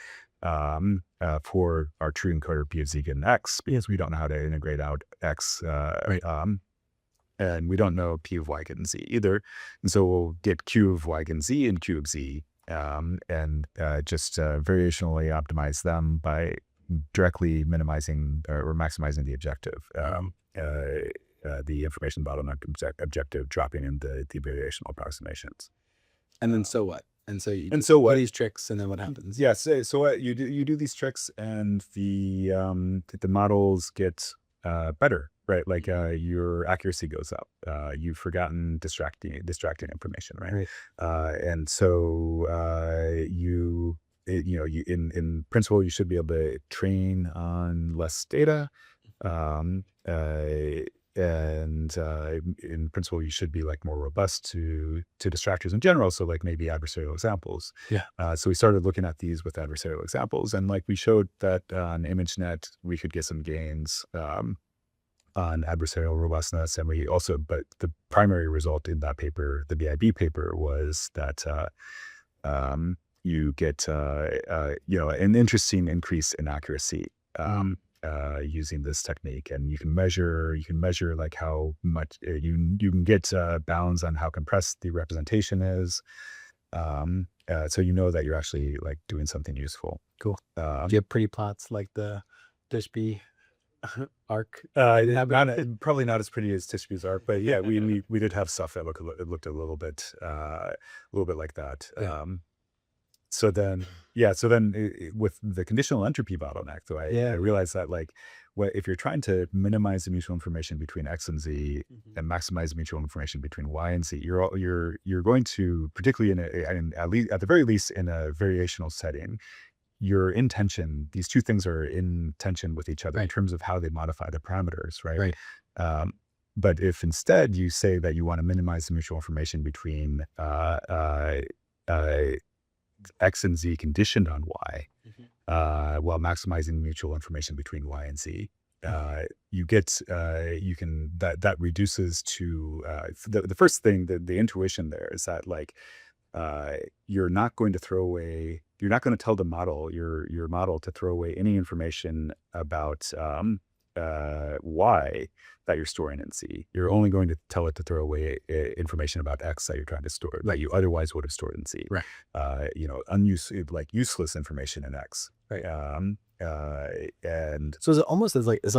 for our true encoder P of Z given X, because we don't know how to integrate out X. And we don't know P of Y given Z either. And so we'll get Q of Y given Z and Q of Z, and just variationally optimize them by directly minimizing or maximizing the objective, the information bottleneck objective, dropping in the variational approximations. And then so what? And so you do these tricks, and then what happens? Yeah. So what you do these tricks, and the models get better. Right, like your accuracy goes up. You've forgotten distracting information, right? And so in principle, you should be able to train on less data, and in principle, you should be like more robust to distractors in general. So like maybe adversarial examples. So we started looking at these with adversarial examples, and like we showed that on ImageNet we could get some gains on adversarial robustness. And but the primary result in that paper, the BIB paper, was that you get an interesting increase in accuracy using this technique. And you can measure like how much you can get bounds on how compressed the representation is. So that you're actually like doing something useful. Cool. Do you have pretty plots like the Tishby ARC? Probably not as pretty as Tishby's ARC, but yeah, we did have stuff that looked a little bit like that. So then with the conditional entropy bottleneck, though, I realized that like if you're trying to minimize the mutual information between X and Z and maximize the mutual information between Y and Z, you're going to, particularly at the very least in a variational setting, you're in tension. These two things are in tension with each other in Right. terms of how they modify the parameters, right? Right. But if instead you say that you want to minimize the mutual information between X and Z conditioned on Y, while maximizing mutual information between Y and Z, you get, that reduces to, the first thing, the intuition there is that like, you're not going to tell the model, your model to throw away any information about, Y that you're storing in Z. You're only going to tell it to throw away information about X that you're trying to store, that you otherwise would have stored in Z. Right. Useless information in X. Right. And So it's almost like a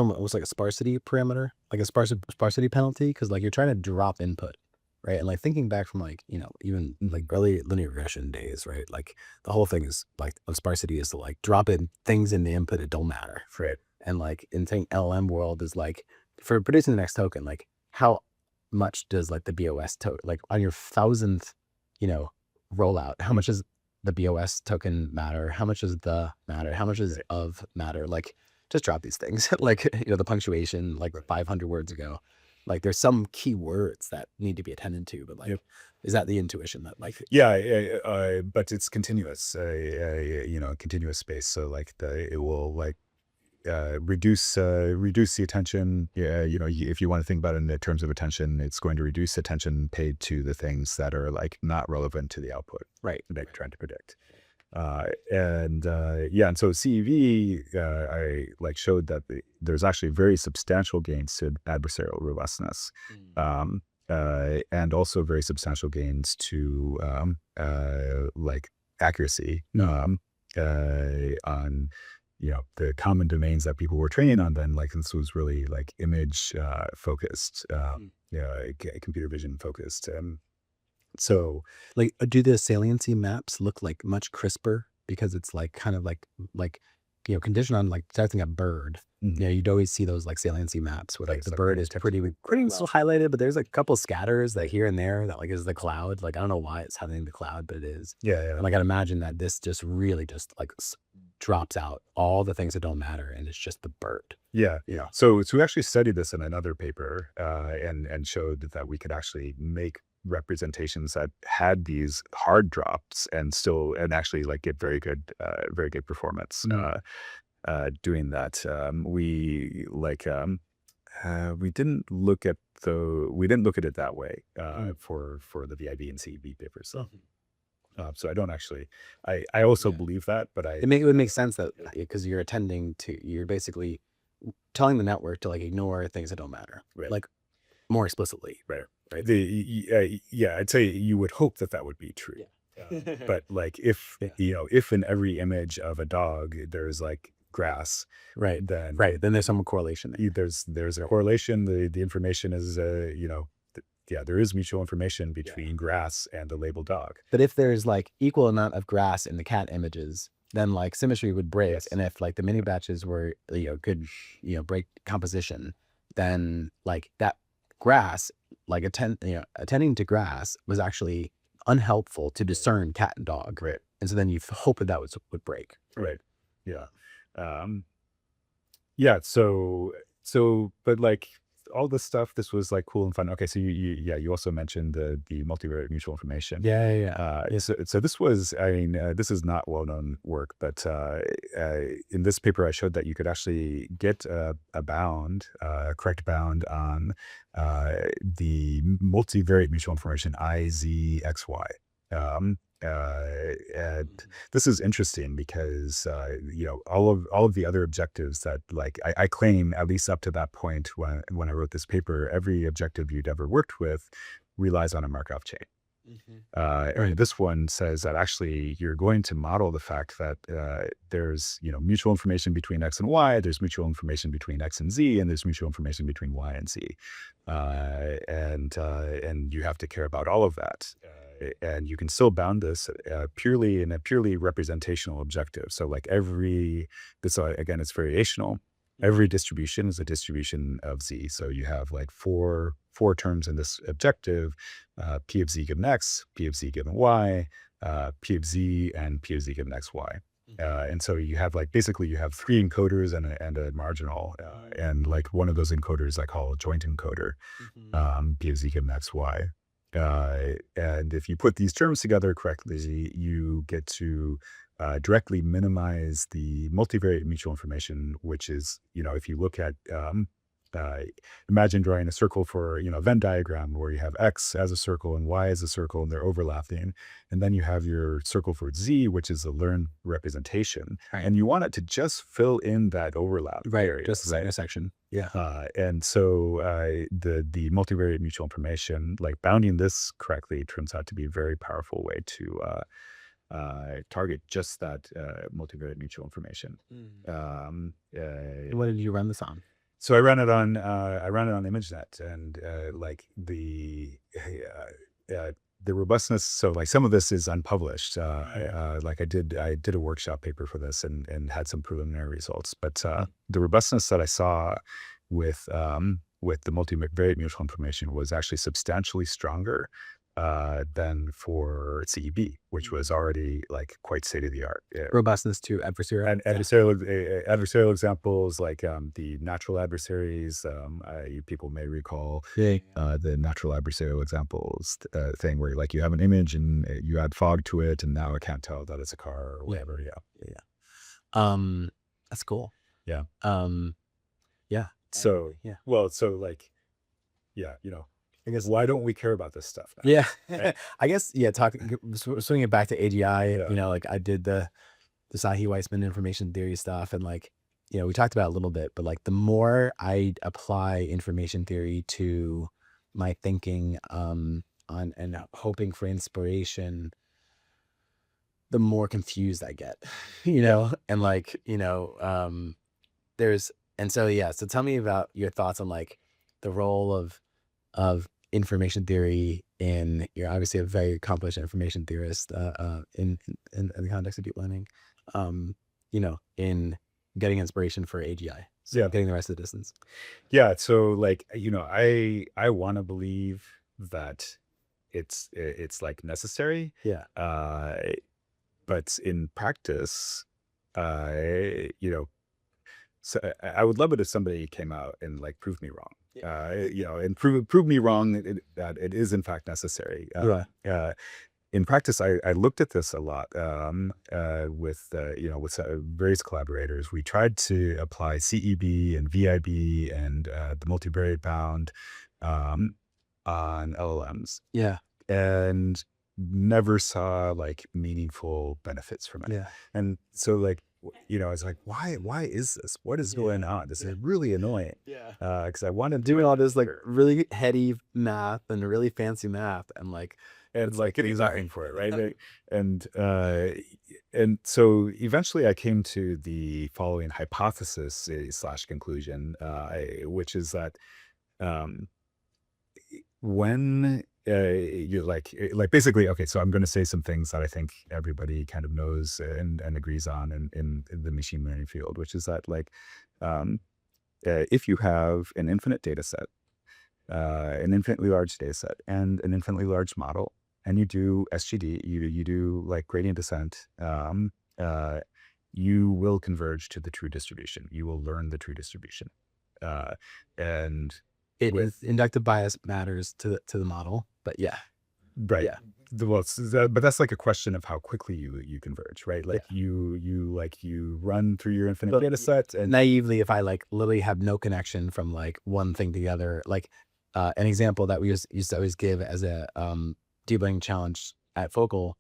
sparsity parameter, like a sparsity penalty, because like you're trying to drop input, right? And like thinking back from like, even like early linear regression days, right? Like the whole thing is like of sparsity is to like drop in things in the input that don't matter. right. And like in saying LLM world is like for producing the next token, like how much does like the BOS token, like on your 1,000th, rollout, how much does the BOS token matter? How much does the matter? How much does of matter? Like just drop these things. Like, the punctuation, like 500 words ago, like there's some key words that need to be attended to, but like, is that the intuition that like, but it's continuous, continuous space. So like it will like, reduce the attention. If you want to think about it in the terms of attention, it's going to reduce attention paid to the things that are like not relevant to the output, right, that you're trying to predict. And so CEV, I like showed that there's actually very substantial gains to adversarial robustness, and also very substantial gains to like accuracy on the common domains that people were training on then. Like this was really like image focused, computer vision focused. So like do the saliency maps look like much crisper because it's like kind of like conditioned on like detecting a bird? You'd always see those like saliency maps where like the bird is pretty well highlighted, but there's a couple scatters that here and there that like is the cloud. Like I don't know why it's having the cloud, but it is. And like I'd imagine that this just really just like drops out all the things that don't matter, and it's just the bird. So we actually studied this in another paper, and showed that we could actually make representations that had these hard drops and actually like get very good performance doing that. We didn't look at it that way for the VIB and CEV papers. So I don't actually, I also believe that, but it would make sense that because you're basically telling the network to like ignore things that don't matter, like more explicitly. Right. I'd say you would hope that would be true. But like if in every image of a dog there's like grass, then there's some correlation there. There's a correlation. The information is there is mutual information between grass and the labeled dog. But if there's like equal amount of grass in the cat images, then like symmetry would break. And if like the mini batches were good break composition, then like that grass, like attending to grass was actually unhelpful to discern cat and dog. And so then you hope that would break. So but like all this stuff, this was like cool and fun. Okay, so you also mentioned the multivariate mutual information. So this was, this is not well-known work, but in this paper I showed that you could actually get a correct bound on the multivariate mutual information IZXY. And this is interesting because all of the other objectives that like I claim, at least up to that point when I wrote this paper, every objective you'd ever worked with relies on a Markov chain. This one says that actually you're going to model the fact that there's mutual information between X and Y, there's mutual information between X and Z, and there's mutual information between Y and Z, and you have to care about all of that. And you can still bound this purely in a purely representational objective. So like again, it's variational. Every distribution is a distribution of Z. So you have like four terms in this objective, P of Z given X, P of Z given Y, P of Z, and P of Z given XY. And so you have like, basically you have three encoders and a marginal, and like one of those encoders I call a joint encoder, because you can X, Y. And if you put these terms together correctly, you get to directly minimize the multivariate mutual information, which is, if you look at, imagine drawing a circle for, Venn diagram where you have X as a circle and Y as a circle and they're overlapping. And then you have your circle for Z, which is a learned representation. Right. And you want it to just fill in that overlap area. Just the intersection. Yeah. And so the multivariate mutual information, like bounding this correctly, turns out to be a very powerful way to target just that multivariate mutual information. What did you run this on? So I ran it on ImageNet, and like the robustness. So like some of this is unpublished. Like I did a workshop paper for this and had some preliminary results. But the robustness that I saw with the multivariate mutual information was actually substantially stronger than for CEB, which was already like quite state of the art. Robustness to adversarial. And adversarial examples like the natural adversaries. People may recall the natural adversarial examples thing where like you have an image and you add fog to it, and now it can't tell that it's a car or whatever. That's cool. Yeah. Yeah. So like, I guess, why don't we care about this stuff now? Yeah. Right? I guess, swinging it back to AGI, like I did the Sahi-Weissman information theory stuff, and like, we talked about it a little bit, but like the more I apply information theory to my thinking on and hoping for inspiration, the more confused I get, and like, so tell me about your thoughts on like the role of information theory you're obviously a very accomplished information theorist in the context of deep learning, in getting inspiration for AGI. So getting the rest of the distance. Yeah. So like, I want to believe that it's like necessary. Yeah. But in practice, so I would love it if somebody came out and like proved me wrong. And prove me wrong that it is in fact necessary. In practice, I looked at this a lot with various collaborators. We tried to apply CEB and VIB and the multivariate bound on LLMs. Yeah. And never saw like meaningful benefits from it. Yeah. And so like, it's like, why is this? What is going on? This is really annoying. Yeah. Because I wanted doing all this like really heady math and really fancy math and getting nothing for it, right? And so eventually I came to the following hypothesis / conclusion, which is that when you're like basically, okay, so I'm going to say some things that I think everybody kind of knows and agrees on in the machine learning field, which is that like if you have an infinite data set, an infinitely large data set and an infinitely large model, and you do SGD, you do like gradient descent, you will converge to the true distribution. You will learn the true distribution. And inductive bias matters to the model, but right. Yeah. Well, but that's like a question of how quickly you converge, right? Like you run through your infinite data set, and naively, if I like literally have no connection from like one thing to the other, like an example that we used to always give as a deep learning challenge at Focal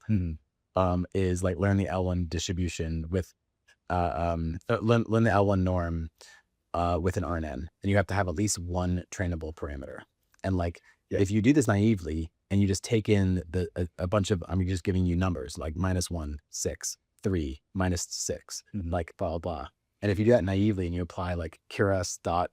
is like learn the L1 distribution with learn the L1 norm with an RNN, and you have to have at least one trainable parameter. And like, if you do this naively and you just take in a bunch of, I'm just giving you numbers like -1, 6, 3, -6, like blah, blah, blah. And if you do that naively and you apply like curas dot,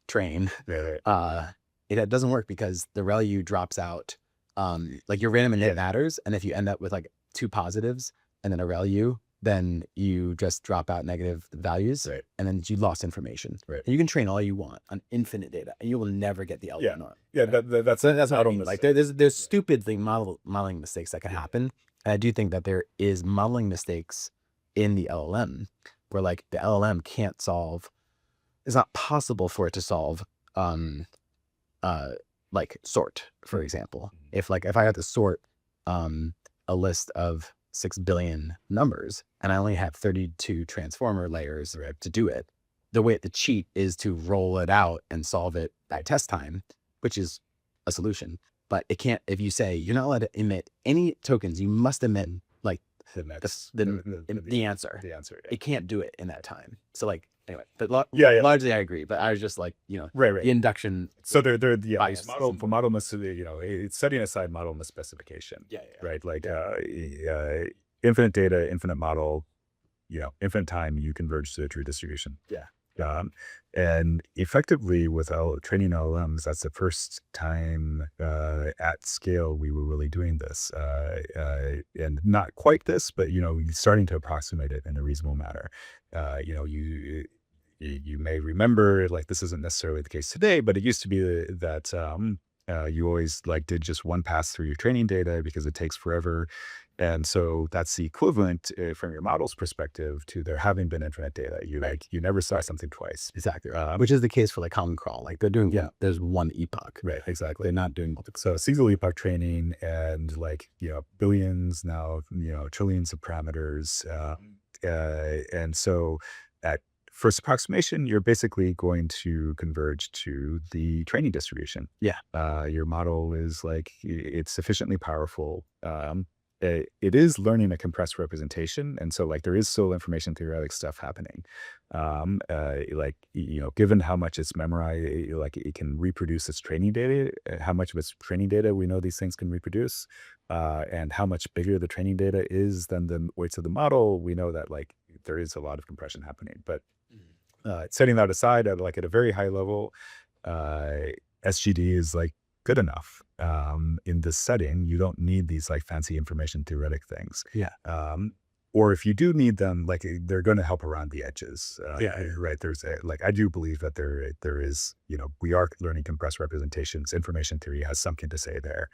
train, it doesn't work because the ReLU drops out. Like your random init matters. And if you end up with like 2 positives and then a ReLU, then you just drop out negative values, and then you lost information. And you can train all you want on infinite data, and you will never get the L1 norm. That's what I mean. Like there's stupidly modeling mistakes that can happen, and I do think that there is modeling mistakes in the LLM, where like the LLM can't solve, it's not possible for it to solve like sort, for example. If I had to sort a list of 6 billion numbers and I only have 32 transformer layers to do it, the way to cheat is to roll it out and solve it by test time, which is a solution. But it can't, if you say you're not allowed to emit any tokens, you must emit like the answer. The answer. Yeah. It can't do it in that time. So like, anyway, but largely I agree. But I was just like, you know, right. the induction. So they're bias. model you know, it's setting aside model misspecification. Yeah. Right. Like infinite data, infinite model, you know, infinite time, you converge to a true distribution. Yeah. And effectively with training LLMs, that's the first time at scale we were really doing this, and not quite this, but you know, starting to approximate it in a reasonable manner. You know, you may remember, like, this isn't necessarily the case today, but it used to be that you always like did just one pass through your training data because it takes forever. And so that's the equivalent from your model's perspective to there having been infinite data. You never saw something twice. Exactly. Which is the case for like Common Crawl. Like they're doing, there's one epoch. Right. Exactly. They're not doing multiple. So single epoch training and like, you know, billions, now, you know, trillions of parameters. And so at first approximation, you're basically going to converge to the training distribution. Yeah. Your model is like, it's sufficiently powerful. It is learning a compressed representation. And so like there is still information theoretic stuff happening. Like, you know, given how much it's memorized, like it can reproduce its training data, how much of its training data we know these things can reproduce, and how much bigger the training data is than the weights of the model, we know that like there is a lot of compression happening. But setting that aside at a very high level, SGD is like good enough. In this setting, you don't need these like fancy information theoretic things. Yeah. Or if you do need them, like they're going to help around the edges. Right. There's I do believe that there is, you know, we are learning compressed representations. Information theory has something to say there.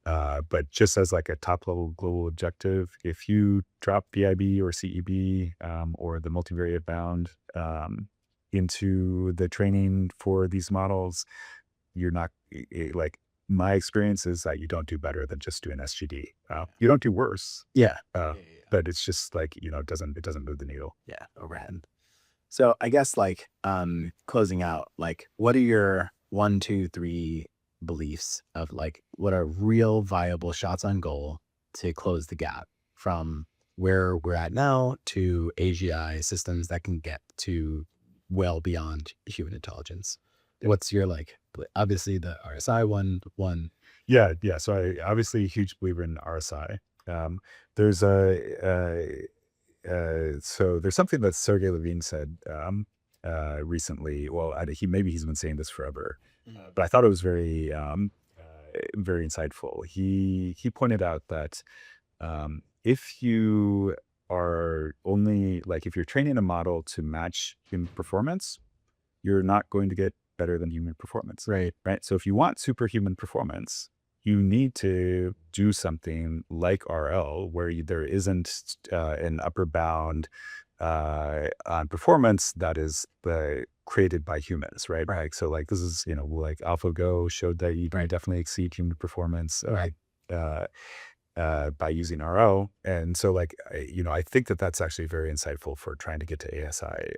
But just as like a top level global objective, if you drop BIB or CEB or the multivariate bound into the training for these models, you're not like, my experience is that you don't do better than just doing SGD. You don't do worse. But it's just like, you know, it doesn't move the needle. Yeah. Overhead. So I guess like closing out, like what are your 1, 2, 3 beliefs of like what are real viable shots on goal to close the gap from where we're at now to AGI systems that can get to well beyond human intelligence? What's your like, obviously the RSI one. Yeah. So I obviously a huge believer in RSI. There's so there's something that Sergey Levine said recently. Well, maybe he's been saying this forever, but I thought it was very very insightful. He pointed out that if you are only like, if you're training a model to match human performance, you're not going to get better than human performance. Right. So if you want superhuman performance, you need to do something like RL where there isn't an upper bound on performance that is created by humans, right? So like this is, you know, like AlphaGo showed that you can definitely exceed human performance by using RL. And so like, you know, I think that that's actually very insightful for trying to get to ASI.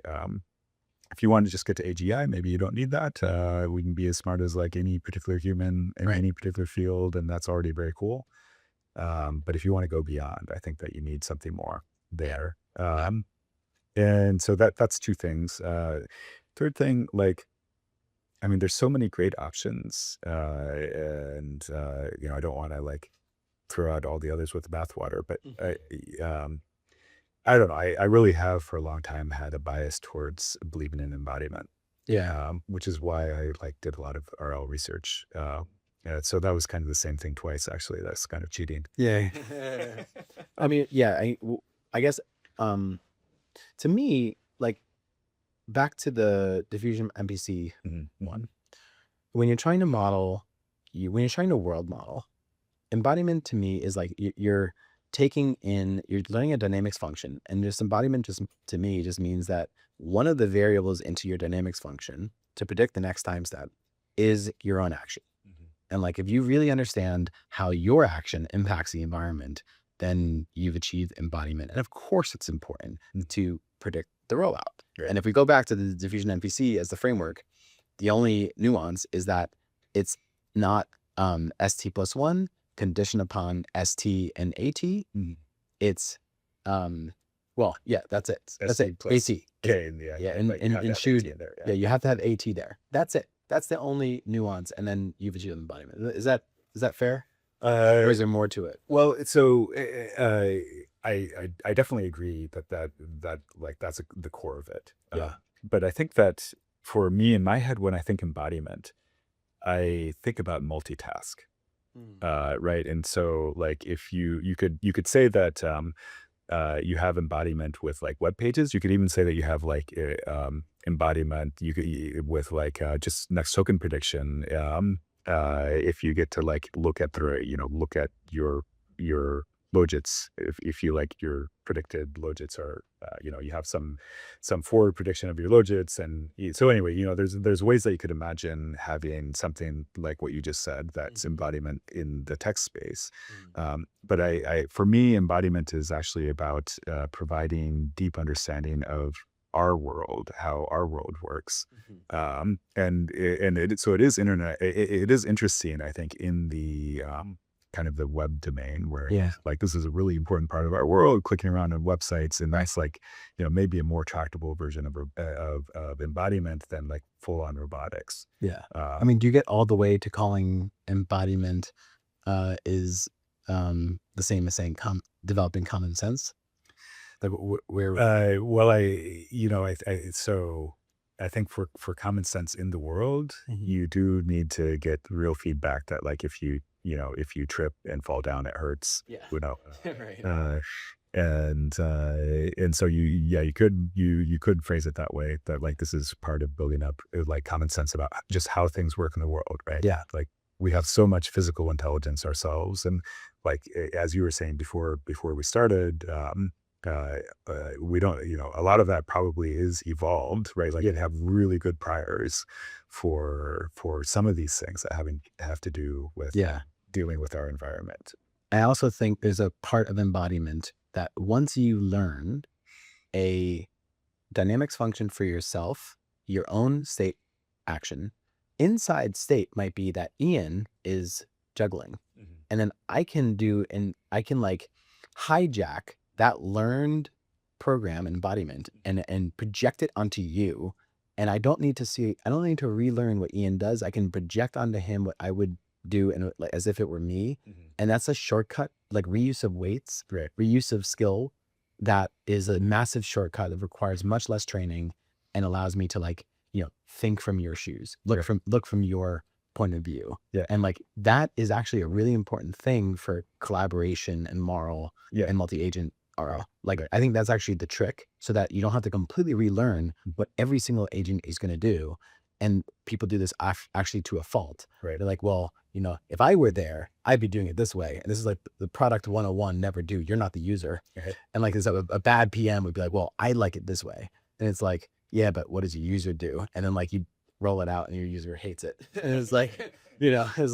If you want to just get to AGI, maybe you don't need that. We can be as smart as like any particular human in any particular field, and that's already very cool. But if you want to go beyond, I think that you need something more there. And so that's 2 things. Third thing, like, I mean, there's so many great options, and you know, I don't want to like throw out all the others with the bathwater, but I don't know. I really have for a long time had a bias towards believing in embodiment. Which is why I like did a lot of RL research. So that was kind of the same thing twice, actually. That's kind of cheating. I mean, I guess to me, like back to the diffusion MPC one, when you're trying to model, when you're trying to world model, embodiment to me is like you're you're learning a dynamics function, and this embodiment just, to me, just means that one of the variables into your dynamics function to predict the next time step is your own action. And like, if you really understand how your action impacts the environment, then you've achieved embodiment. And of course, it's important to predict the rollout. Right. And if we go back to the diffusion MPC as the framework, the only nuance is that it's not ST plus one conditioned upon ST and AT. It's well, yeah, that's it. That's ST it. plus AT. K in the Yeah, and should, yeah, you have to have AT there. That's it. That's the only nuance, and then you've achieved embodiment. Is that fair? Or is there more to it? Well, so I definitely agree that like that's the core of it. Yeah. But I think that for me in my head, when I think embodiment, I think about multitask. Right. And so like if you could say that you have embodiment with like web pages. You could even say that you have like embodiment with like just next token prediction. If you get to like look at your logits, if you like your predicted logits are you have some forward prediction of your logits, and so anyway, there's ways that you could imagine having something like what you just said that's embodiment in the text space. But I for me, embodiment is actually about providing deep understanding of our world, how our world works. So it is internet. It is interesting, I think, in the kind of the web domain where like this is a really important part of our world, clicking around on websites, and that's like, maybe a more tractable version of embodiment than like full on robotics. I mean, do you get all the way to calling embodiment is the same as saying developing common sense? Like where? Well, so I think for common sense in the world, you do need to get real feedback that like if you trip and fall down, it hurts. Right. And so you could phrase it that way, that like this is part of building up like common sense about just how things work in the world, right? Yeah. Like we have so much physical intelligence ourselves, and like as you were saying before we started, we don't, a lot of that probably is evolved, right? Like you have really good priors for some of these things that have to do with dealing with our environment. I also think there's a part of embodiment that once you learn a dynamics function for yourself, your own state action, inside state might be that Ian is juggling. And then I can like hijack that learned program embodiment and project it onto you. And I don't need to relearn what Ian does. I can project onto him what I would do and as if it were me. And that's a shortcut, like reuse of weights, reuse of skill. That is a massive shortcut that requires much less training and allows me to like, think from your shoes, look from your point of view. And like, that is actually a really important thing for collaboration and moral and multi-agent RL. Like, I think that's actually the trick, so that you don't have to completely relearn what every single agent is going to do. And people do this actually to a fault. They're like, well, if I were there, I'd be doing it this way. And this is like the product 101, never do. You're not the user. And like, there's a bad PM would be like, well, I like it this way. And it's like, yeah, but what does your user do? And then like you roll it out and your user hates it. And it's like, it's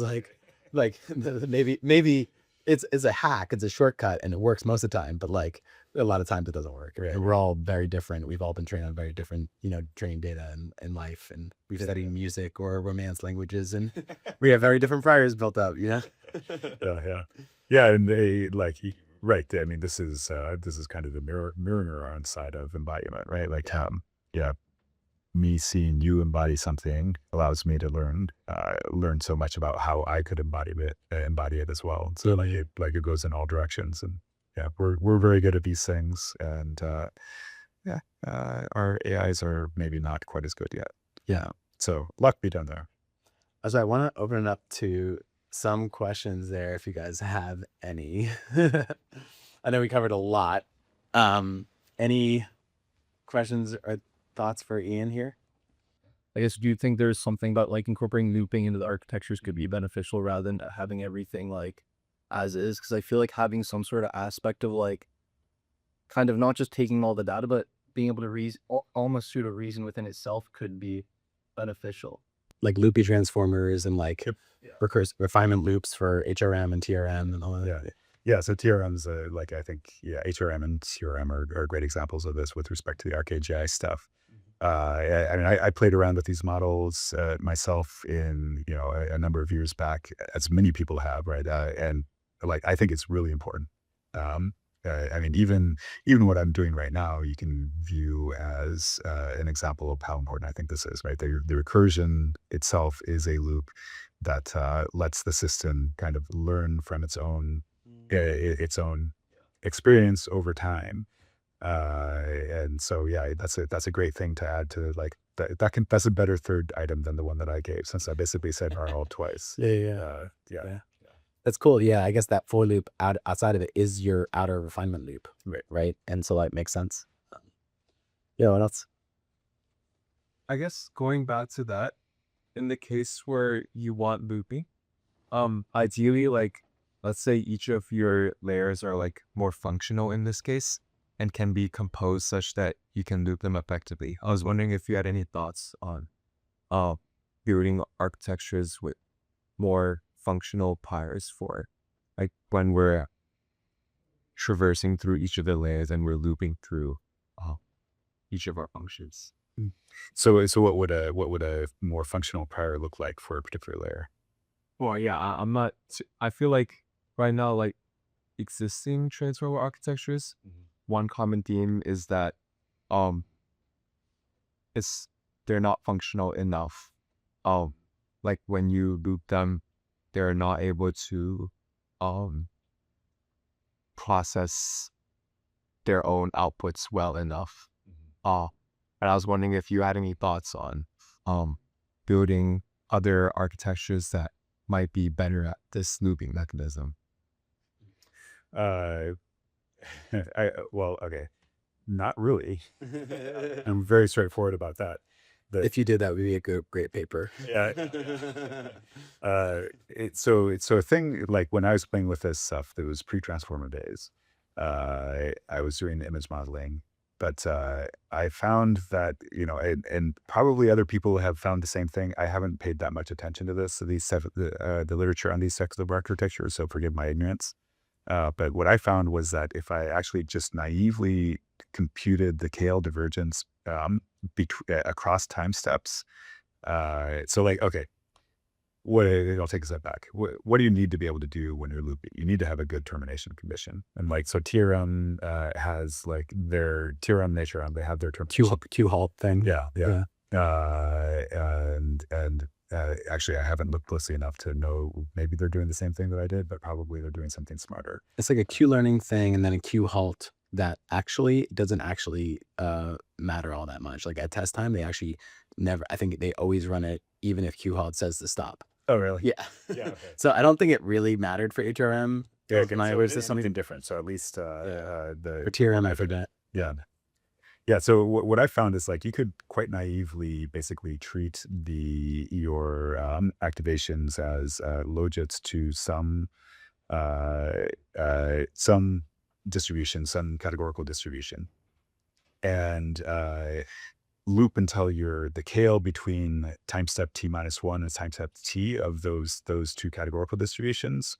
like maybe it's a hack, it's a shortcut, and it works most of the time, but like a lot of times it doesn't work. And we're all very different. We've all been trained on very different, training data in life, and we've studied music or romance languages, and we have very different priors built up, Yeah. And they like, right. I mean, this is kind of the mirror neuron side of embodiment, right? Like, me seeing you embody something allows me to learn so much about how I could embody it as well. So like it goes in all directions, and we're very good at these things, and our AIs are maybe not quite as good yet. So luck be done there. So I want to open it up to some questions there, if you guys have any. I know we covered a lot. Any questions or thoughts for Ian here? I guess, do you think there's something about like incorporating looping into the architectures could be beneficial rather than having everything like as is, because I feel like having some sort of aspect of like kind of not just taking all the data, but being able to reason, almost pseudo reason within itself could be beneficial. Like loopy transformers and like Yep. recursive refinement loops for HRM and TRM and all that. Yeah. Yeah, so TRM's like, I think, yeah, HRM and TRM are great examples of this with respect to the ARC-AGI stuff. I mean, I played around with these models myself in, you know, a number of years back, as many people have, right? And like, I think it's really important. I mean, even what I'm doing right now, you can view as an example of how important I think this is, right? The recursion itself is a loop that lets the system kind of learn from its own experience over time. And so, yeah, that's a great thing to add to like that's a better third item than the one that I gave, since I basically said RL twice. Yeah. That's cool. Yeah, I guess that for loop outside of it is your outer refinement loop, right? And so like makes sense. Yeah, what else? I guess going back to that, in the case where you want looping, ideally, like, let's say each of your layers are like more functional in this case and can be composed such that you can loop them effectively. I was wondering if you had any thoughts on building architectures with more functional pairs for like when we're traversing through each of the layers and we're looping through each of our functions. So what would a more functional prior look like for a particular layer? Well, yeah, I feel like right now, like existing transferable architectures, one common theme is that they're not functional enough. Like when you loop them, they're not able to process their own outputs well enough. And I was wondering if you had any thoughts on building other architectures that might be better at this looping mechanism. Well, okay, not really. I'm very straightforward about that. If you did, that would be a great paper. Yeah. So a thing like when I was playing with this stuff, that was pre-transformer days. I was doing image modeling, but I found that, you know, and probably other people have found the same thing. I haven't paid that much attention to this, the literature on these types of architecture, so forgive my ignorance. But what I found was that if I actually just naively computed the KL divergence across time steps, so like, okay, I'll take a step back. What do you need to be able to do when you're looping? You need to have a good termination condition. And like, so TRM has like their TRM nature, they have their termination. Q halt thing. Yeah. And actually, I haven't looked closely enough to know, maybe they're doing the same thing that I did, but probably they're doing something smarter. It's like a Q learning thing and then a Q halt that actually doesn't actually matter all that much. Like at test time, they actually never, I think they always run it even if Q halt says to stop. Oh, really? Yeah. Yeah. Okay. So I don't think it really mattered for HRM. Yeah, So this is something different. So at least for TRM, I forget. Yeah. Yeah. So what I found is like you could quite naively basically treat your activations as logits to some distribution, some categorical distribution, and loop until the KL between time step t-1 and time step t of those two categorical distributions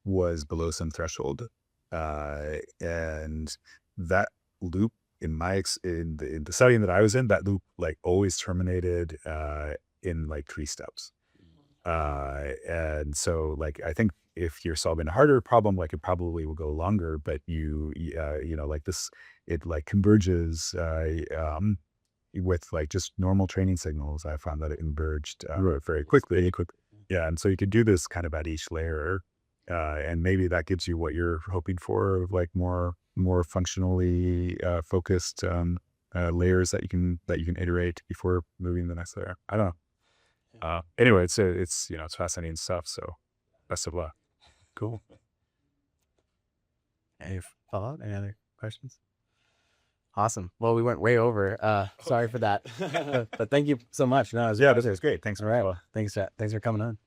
was below some threshold, and that loop in the setting that I was in, that loop like always terminated in like 3 steps. And so like, I think if you're solving a harder problem, like it probably will go longer, but you know, like this, it like converges with like just normal training signals. I found that it converged very quickly. Yeah. And so you could do this kind of at each layer. And maybe that gives you what you're hoping for, of like more functionally focused layers that you can iterate before moving to the next layer. I don't know. Anyway, it's you know, it's fascinating stuff. So best of luck. Cool. Any follow-up? Any other questions? Awesome. Well, we went way over. Sorry for that. But thank you so much. No, This is great. Thanks. All right. Thanks for coming on.